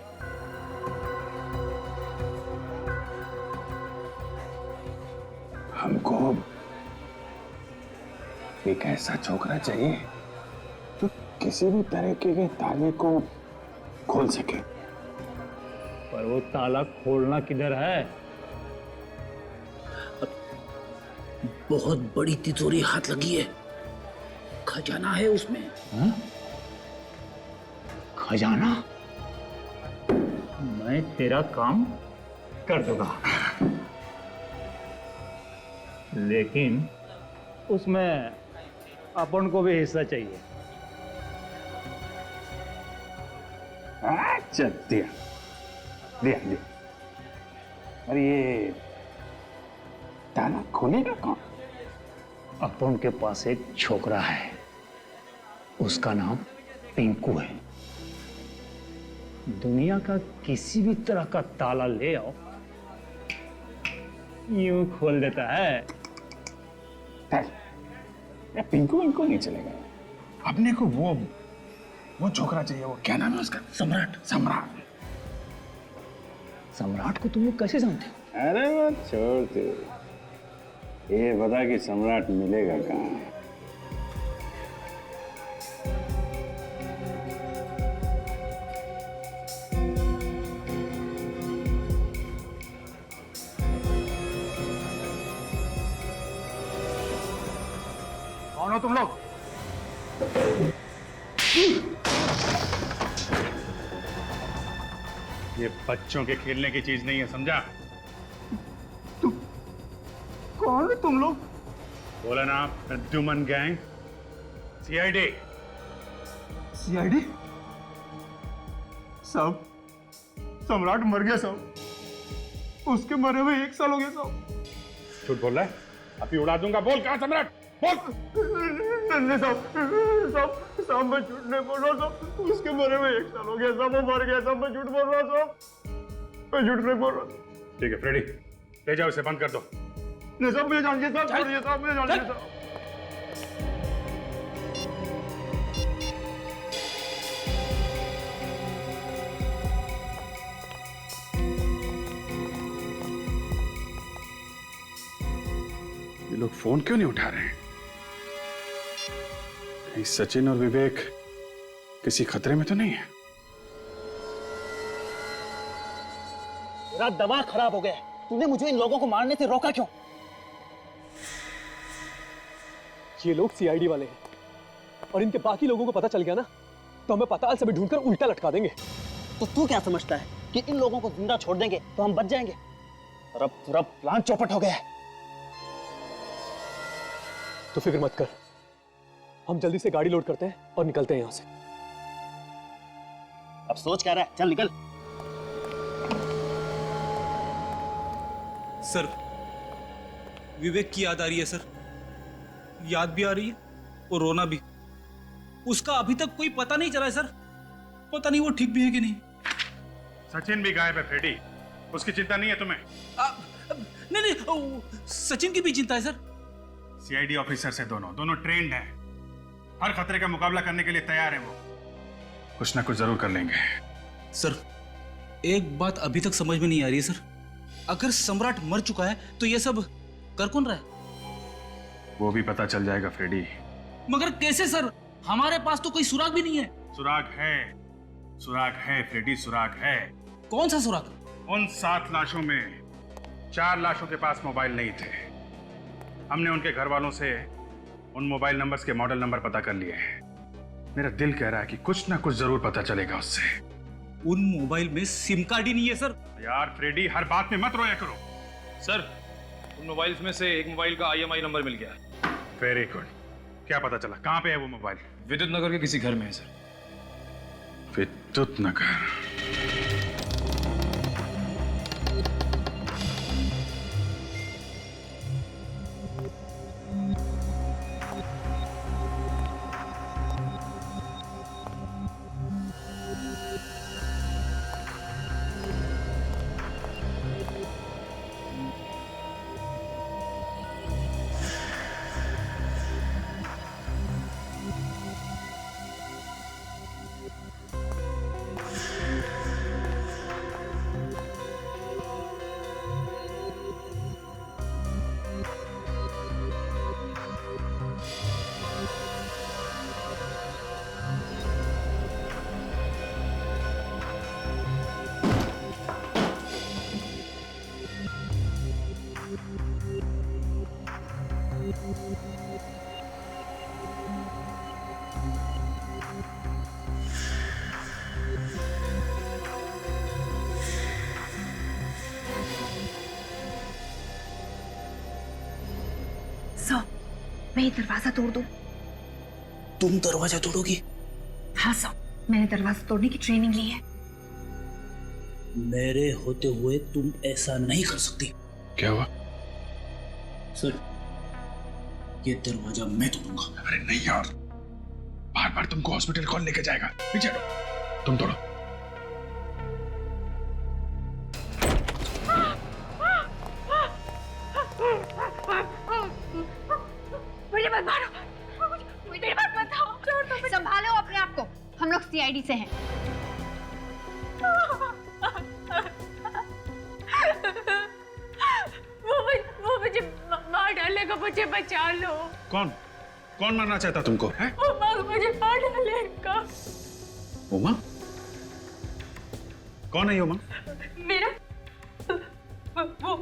हमको एक ऐसा छोकरा चाहिए जो किसी भी तरीके के ताले को खोल सके। पर वो ताला खोलना किधर है? बहुत बड़ी तिजोरी हाथ लगी है, खजाना है उसमें। हा? खजाना? मैं तेरा काम कर दूंगा, लेकिन उसमें अपन को भी हिस्सा चाहिए। अच्छा, दिया दिया दिया। अरे ये ताला खोलेगा कौन? अपन के पास एक छोकरा है, उसका नाम पिंकू है। दुनिया का किसी भी तरह का ताला ले आओ, यूं खोल देता है। पिंकू इनको नहीं चलेगा। अपने को वो छोकरा चाहिए। वो क्या नाम है उसका? सम्राट। सम्राट। सम्राट को तुम लोग कैसे जानते हो? अरे वो छोड़ दे, ये बता कि सम्राट मिलेगा कहाँ? कौन हो तुम लोग? ये बच्चों के खेलने की चीज नहीं है, समझा? कौन है तुम लोग? बोला ना, प्रद्युमन गैंग, सीआईडी। सीआईडी? साहब, सम्राट मर गया साहब, उसके मरे हुए 1 साल हो गया साहब। झूठ बोल रहा है? अभी उड़ा दूंगा। बोल कहाँ सम्राट? बोल। नहीं साहब, मैं झूठ नहीं बोल रहा साहब, उसके मरे हुए 1 साल हो गया साहब, वो मर गया साहब, मैं झूठ बोल रहा साहब, मैं झूठ नहीं बोल रहा। ठीक है फ्रेडी, ले जाओ, इसे बंद कर दो। नहीं साहब, मुझे जानिए साहब, छोड़िए साहब, मुझे जानिए साहब। ये लोग फोन क्यों नहीं उठा रहे हैं? कहीं सचिन और विवेक किसी खतरे में तो नहीं है? मेरा दिमाग खराब हो गया। तूने मुझे इन लोगों को मारने से रोका क्यों? ये लोग सीआईडी वाले हैं और इनके बाकी लोगों को पता चल गया ना तो हमें पताल से भी ढूंढकर उल्टा लटका देंगे। तो तू क्या समझता है कि इन लोगों को जिंदा छोड़ देंगे तो हम बच जाएंगे? और अब पूरा प्लान चौपट हो गया है। तो फिक्र मत कर, हम जल्दी से गाड़ी लोड करते हैं और निकलते हैं यहां से। अब सोच क्या रहा है? चल निकल। सर, विवेक की याद आ रही है सर, याद भी आ रही है और रोना भी। उसका अभी तक कोई पता नहीं चला है सर, पता नहीं वो ठीक भी है कि नहीं। सचिन भी गायब है फ्रेडी, उसकी चिंता नहीं है तुम्हें? नहीं, सचिन की भी चिंता है सर। सीआईडी ऑफिसर से दोनों ट्रेंड हैं। हर खतरे का मुकाबला करने के लिए तैयार है वो। कुछ ना कुछ जरूर कर लेंगे। सर एक बात अभी तक समझ में नहीं आ रही है सर, अगर सम्राट मर चुका है तो ये सब कर कौन रहा है? वो भी पता चल जाएगा फ्रेडी। मगर कैसे सर, हमारे पास तो कोई सुराग भी नहीं है। सुराग है, सुराग है फ्रेडी, सुराग है। कौन सा सुराग? उन 7 लाशों में 4 लाशों के पास मोबाइल नहीं थे। हमने उनके घर वालों से उन मोबाइल नंबर्स के मॉडल नंबर पता कर लिए हैं। मेरा दिल कह रहा है कि कुछ ना कुछ जरूर पता चलेगा उससे। उन मोबाइल में सिम कार्ड ही नहीं है सर। यार फ्रेडी, हर बात में मत रोया करो। सर उन मोबाइल्स में से एक मोबाइल का IMI नंबर मिल गया। Very good. क्या पता चला, कहाँ पे है वो मोबाइल? विद्युत नगर के किसी घर में है सर। विद्युत नगर। सो मैं ये दरवाजा तोड़ दूं? तुम दरवाजा तोड़ोगी? हाँ सो, मैंने दरवाजा तोड़ने की ट्रेनिंग ली है। मेरे होते हुए तुम ऐसा नहीं कर सकती। क्या हुआ? सर ये दरवाजा मैं तोड़ूंगा। अरे नहीं यार, बार बार तुमको हॉस्पिटल कौन लेके जाएगा? पीछे हटो, तुम तोड़ो। मुझे मत मारो, मुझे मत बताओ। संभालो अपने आप को, हम लोग CID से हैं। वो मुझे मार डालेगा, मुझे बचा लो। कौन कौन मारना चाहता तुमको है? उमंग मुझे मार डालेगा। उमंग? कौन है ये उमंग? मेरा वो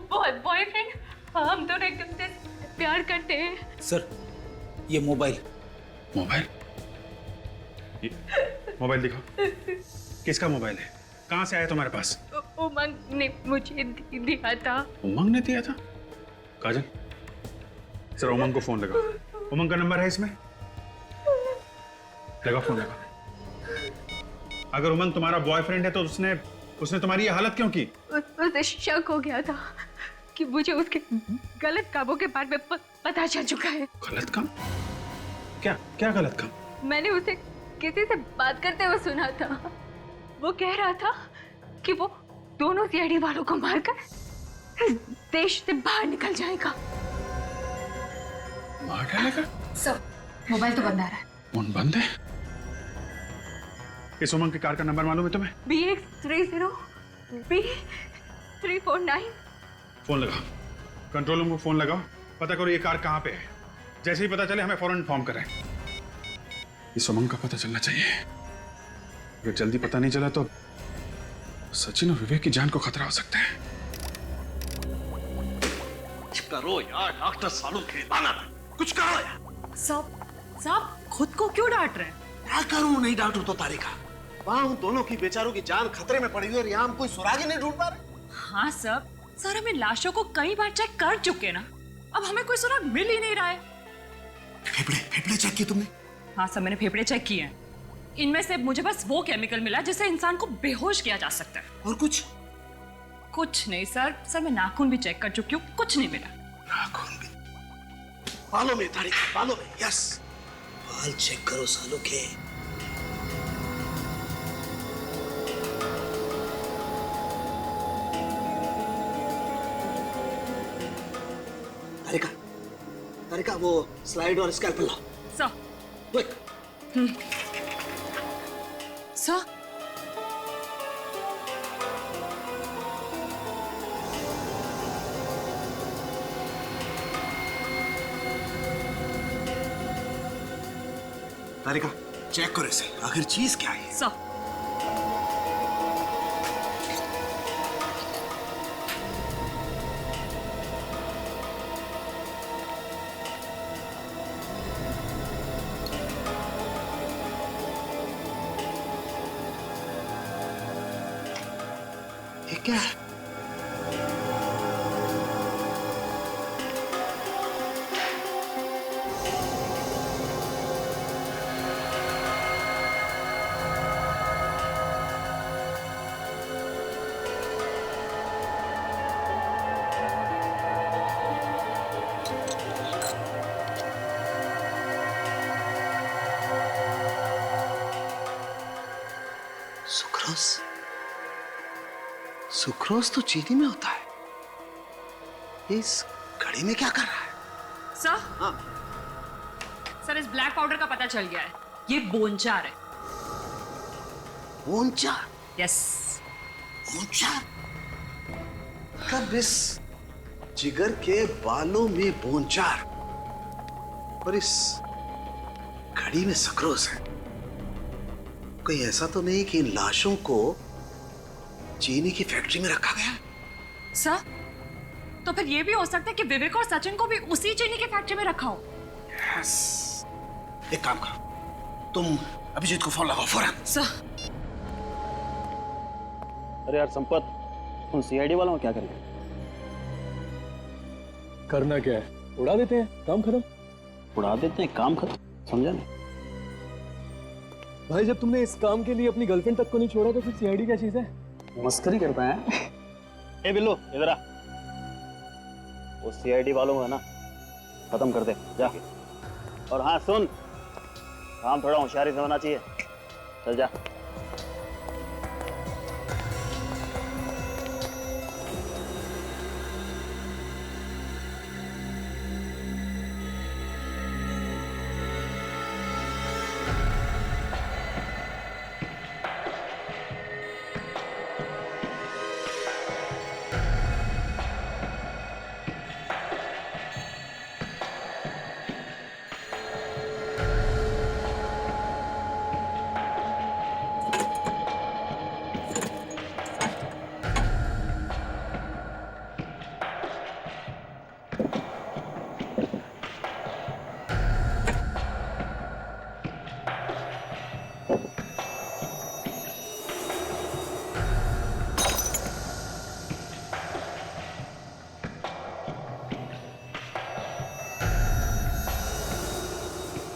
बॉयफ्रेंड। हम दोनों एकदम से प्यार करते हैं। सर ये मोबाइल मोबाइल दिखाओ। किसका मोबाइल है? कहाँ से आया तुम्हारे पास? उमंग ने मुझे दिया था। उमंग ने दिया था? काजल सर, उमंग को फोन लगाओ। उमंग का नंबर है इसमें? लगाओ फोन, लगाओ। अगर उमंग तुम्हारा बॉयफ्रेंड है तो उसने तुम्हारी ये हालत क्यों की? उसे शक हो गया था कि मुझे उसके गलत कामों के बारे में पता चल चुका है। गलत काम? क्या क्या गलत काम? मैंने उसे किसी से बात करते हुए सुना था। वो कह रहा था कि वो दोनों CID वालों को मारकर देश से बाहर निकल जाएगा। मार डालेगा? सर मोबाइल तो बंद आ रहा है। फोन बंद है? इस उमंग की कार का नंबर मालूम है तुम्हें? BX30 B349। फोन लगाओ, कंट्रोल रूम को फोन लगाओ, पता करो ये कार कहाँ पे है। जैसे ही पता चले हमें फौरन इन्फॉर्म करें। इस उमंग का पता चलना चाहिए। अगर जल्दी पता नहीं चला तो सचिन और विवेक की जान को खतरा हो सकता है। कुछ करो यार, डॉक्टर सालों खेलाना कुछ करो यार। साहब खुद को क्यों डांट रहे हैं? क्या करूं, नहीं डांटू तो तारिका। वहां उन दोनों की बेचारों की जान खतरे में पड़ी हुई है और यहाँ हम कोई सुराग ही नहीं ढूंढ पा रहे। हाँ सर हम इन लाशों को कई बार चेक कर चुके ना, अब हमें कोई सुराग मिल ही नहीं रहा है। फेफड़े चेक किए तुमने? हाँ सर मैंने फेफड़े चेक किए हैं। इनमें से मुझे बस वो केमिकल मिला जिससे इंसान को बेहोश किया जा सकता है। और कुछ नहीं सर मैं नाखून भी चेक कर चुकी हूँ, कुछ नहीं मिला। नाखून भी? बालों में तारिका, बालों में। यस, बाल चेक करो सालों के। तारिका वो स्लाइड और स्कैल्पेल लाओ। सर सर तारिका चेक करो इसे, आखिर चीज क्या है? सर ये क्या है? सुक्रोज? सुक्रोज तो चीनी में होता है। इस घड़ी में क्या कर रहा है? सर सर इस ब्लैक पाउडर का पता चल गया है, ये बोनचार है। बोनचार? यस। बोनचार? कब इस जिगर के बालों में बोनचार और इस घड़ी में सुक्रोज है? कोई ऐसा तो नहीं कि इन लाशों को चीनी की फैक्ट्री में रखा गया? सर तो फिर ये भी हो सकता है कि विवेक और सचिन को भी उसी चीनी की फैक्ट्री में रखा हो। यस। एक काम करो, तुम अभिजीत को फोन लगाओ फौरन। सर। अरे यार संपत, उन सीआईडी वालों को क्या करेंगे? करना क्या है, उड़ा देते हैं, काम खत्म। उड़ा देते हैं, काम खत्म, समझा नहीं? भाई जब तुमने इस काम के लिए अपनी गर्लफ्रेंड तक को नहीं छोड़ा तो फिर सीआईडी क्या चीज है? मस्करी करता है। ए बिल्लू इधर आ, वो सीआईडी वालों को है ना खत्म कर दे जा। और हाँ सुन, काम थोड़ा होशियारी से होना चाहिए, चल जा।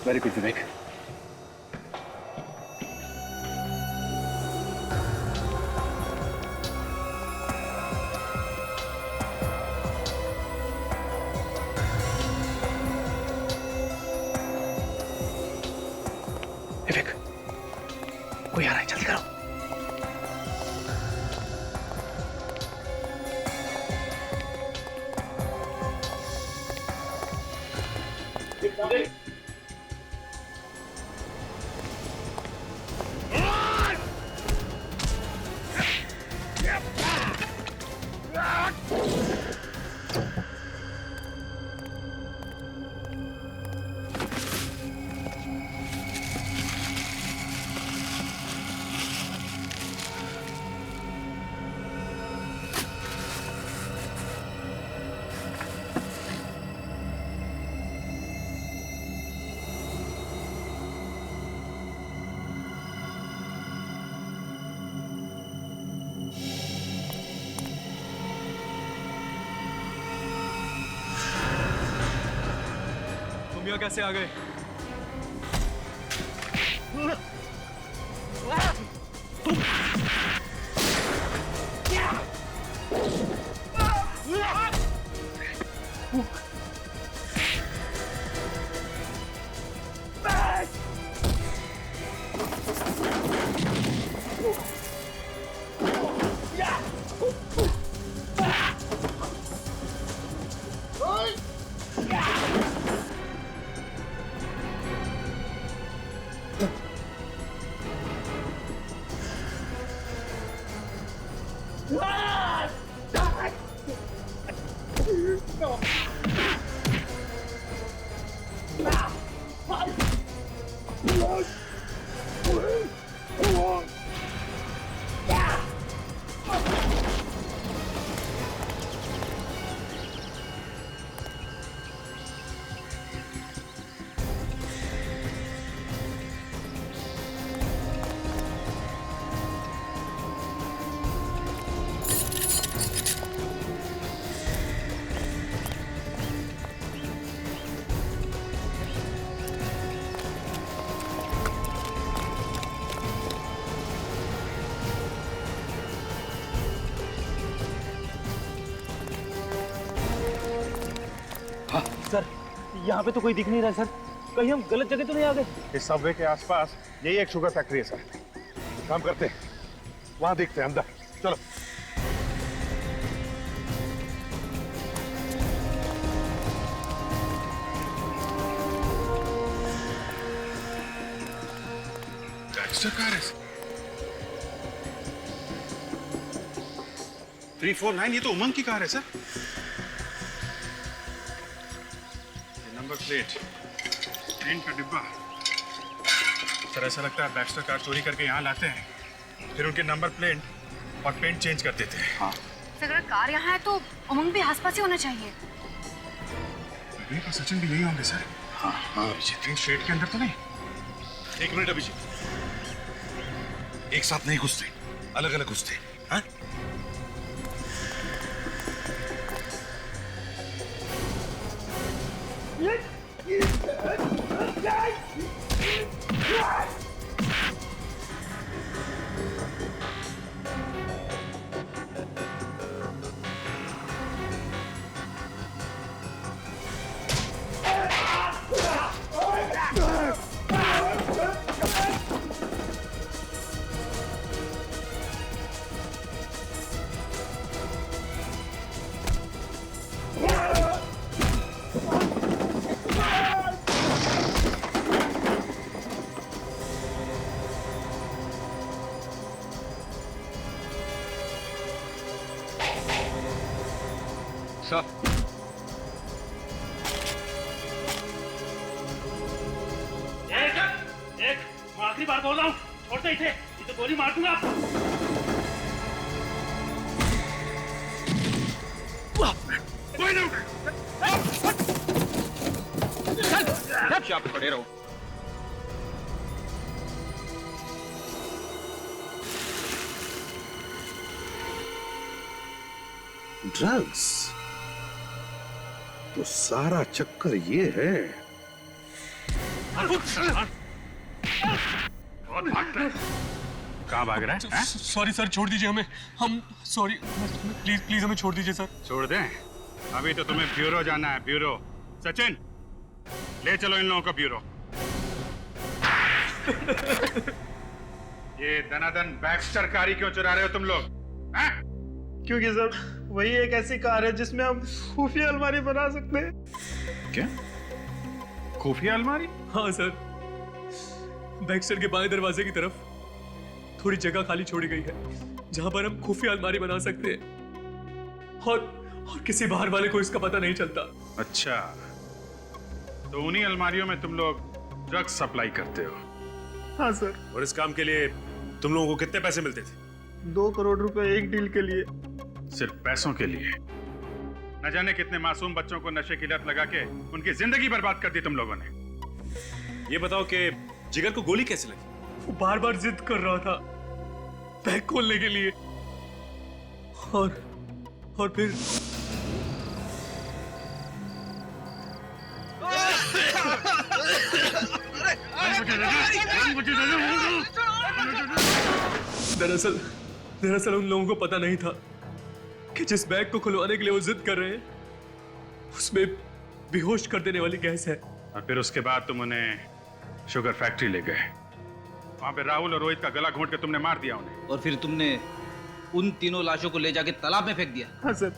वेरी गुड विवेक। विवेक, कोई आ रहा है, जल्दी करो। तुम यहाँ कैसे आ गए? सर यहाँ पे तो कोई दिख नहीं रहा सर, कहीं हम गलत जगह तो नहीं आ गए? इस सबवे के आसपास यही एक शुगर फैक्ट्री है सर। काम करते हैं, वहां देखते हैं अंदर, चलो। Baxter कार है 349, ये तो उमंग की कार है सर। नंबर प्लेट, पेंट का डिब्बा। सर ऐसा लगता है बैक्स्टर कार चोरी करके यहाँ लाते हैं, फिर उनके नंबर प्लेट और पेंट चेंज कर देते हैं। हाँ। अगर कार यहाँ है तो उमंग भी आसपास ही होना चाहिए। और सचिन भी यही होंगे सर। हाँ हाँ अभिजीत, ट्रेन स्ट्रेट के अंदर तो नहीं? एक मिनट अभिजीत, एक साथ नहीं घुसते, अलग अलग घुसते। हाँ? आखिरी बार बोल रहा हूँ, छोड़ दे इसे, ये तो गोली मार दूंगा। कोई नहीं उठे। यहाँ पे खड़े रहो। ड्रग्स तो सारा चक्कर ये है। कहाँ भाग रहा है? सॉरी सर, छोड़ दीजिए हमें, हम सॉरी, प्लीज प्लीज हमें छोड़ दीजिए सर। छोड़ दें? अभी तो तुम्हें ब्यूरो जाना है, ब्यूरो। सचिन, ले चलो इन लोगों को ब्यूरो। ये दनादन बैक्स्टर कारी क्यों चुरा रहे हो तुम लोग? हैं? क्योंकि सर वही एक ऐसी कार है जिसमें हम खुफिया अलमारी बना सकते हैं। क्या? खुफिया अलमारी? हाँ सर, बैक्स्टर के बाएं दरवाजे की तरफ थोड़ी जगह खाली छोड़ी गई है जहां पर हम खुफिया अलमारी बना सकते हैं और किसी बाहर वाले को इसका पता नहीं चलता। अच्छा, तो उन्हीं अलमारियों में तुम लोग ड्रग्स सप्लाई करते हो? हाँ सर। और इस काम के लिए तुम लोगों को कितने पैसे मिलते थे? 2 करोड़ रुपए एक डील के लिए। सिर्फ पैसों के लिए? न जाने कितने मासूम बच्चों को नशे की लत लगा के उनकी जिंदगी बर्बाद कर दी तुम लोगों ने। ये बताओ कि जिगर को गोली कैसे लगी? वो बार बार जिद कर रहा था बैग खोलने के लिए और फिर दरअसल उन लोगों को पता नहीं था कि जिस बैग को खुलवाने के लिए वो जिद कर रहे हैं उसमें बेहोश कर देने वाली गैस है। और फिर उसके बाद तुम उन्हें शुगर फैक्ट्री ले गए, वहां पे राहुल और रोहित का गला घोंट के तुमने मार दिया उन्हें। और फिर तुमने उन तीनों लाशों को ले जाके तालाब में फेंक दिया। हाँ सर,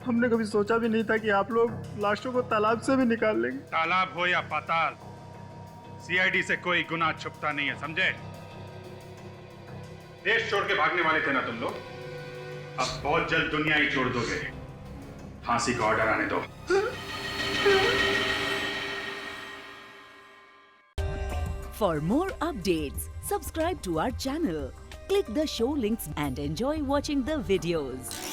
हमने कभी सोचा भी नहीं था कि आप लोग लाशों को तालाब से भी निकाल लेंगे। तालाब हो या पाताल, सीआईडी से कोई गुनाह छुपता नहीं है, समझे? देश छोड़ के भागने वाले थे ना तुम लोग, अब बहुत जल्द दुनिया ही छोड़ दोगे। फांसी का ऑर्डर आने दो। For more updates, subscribe to our channel, click the show links and enjoy watching the videos.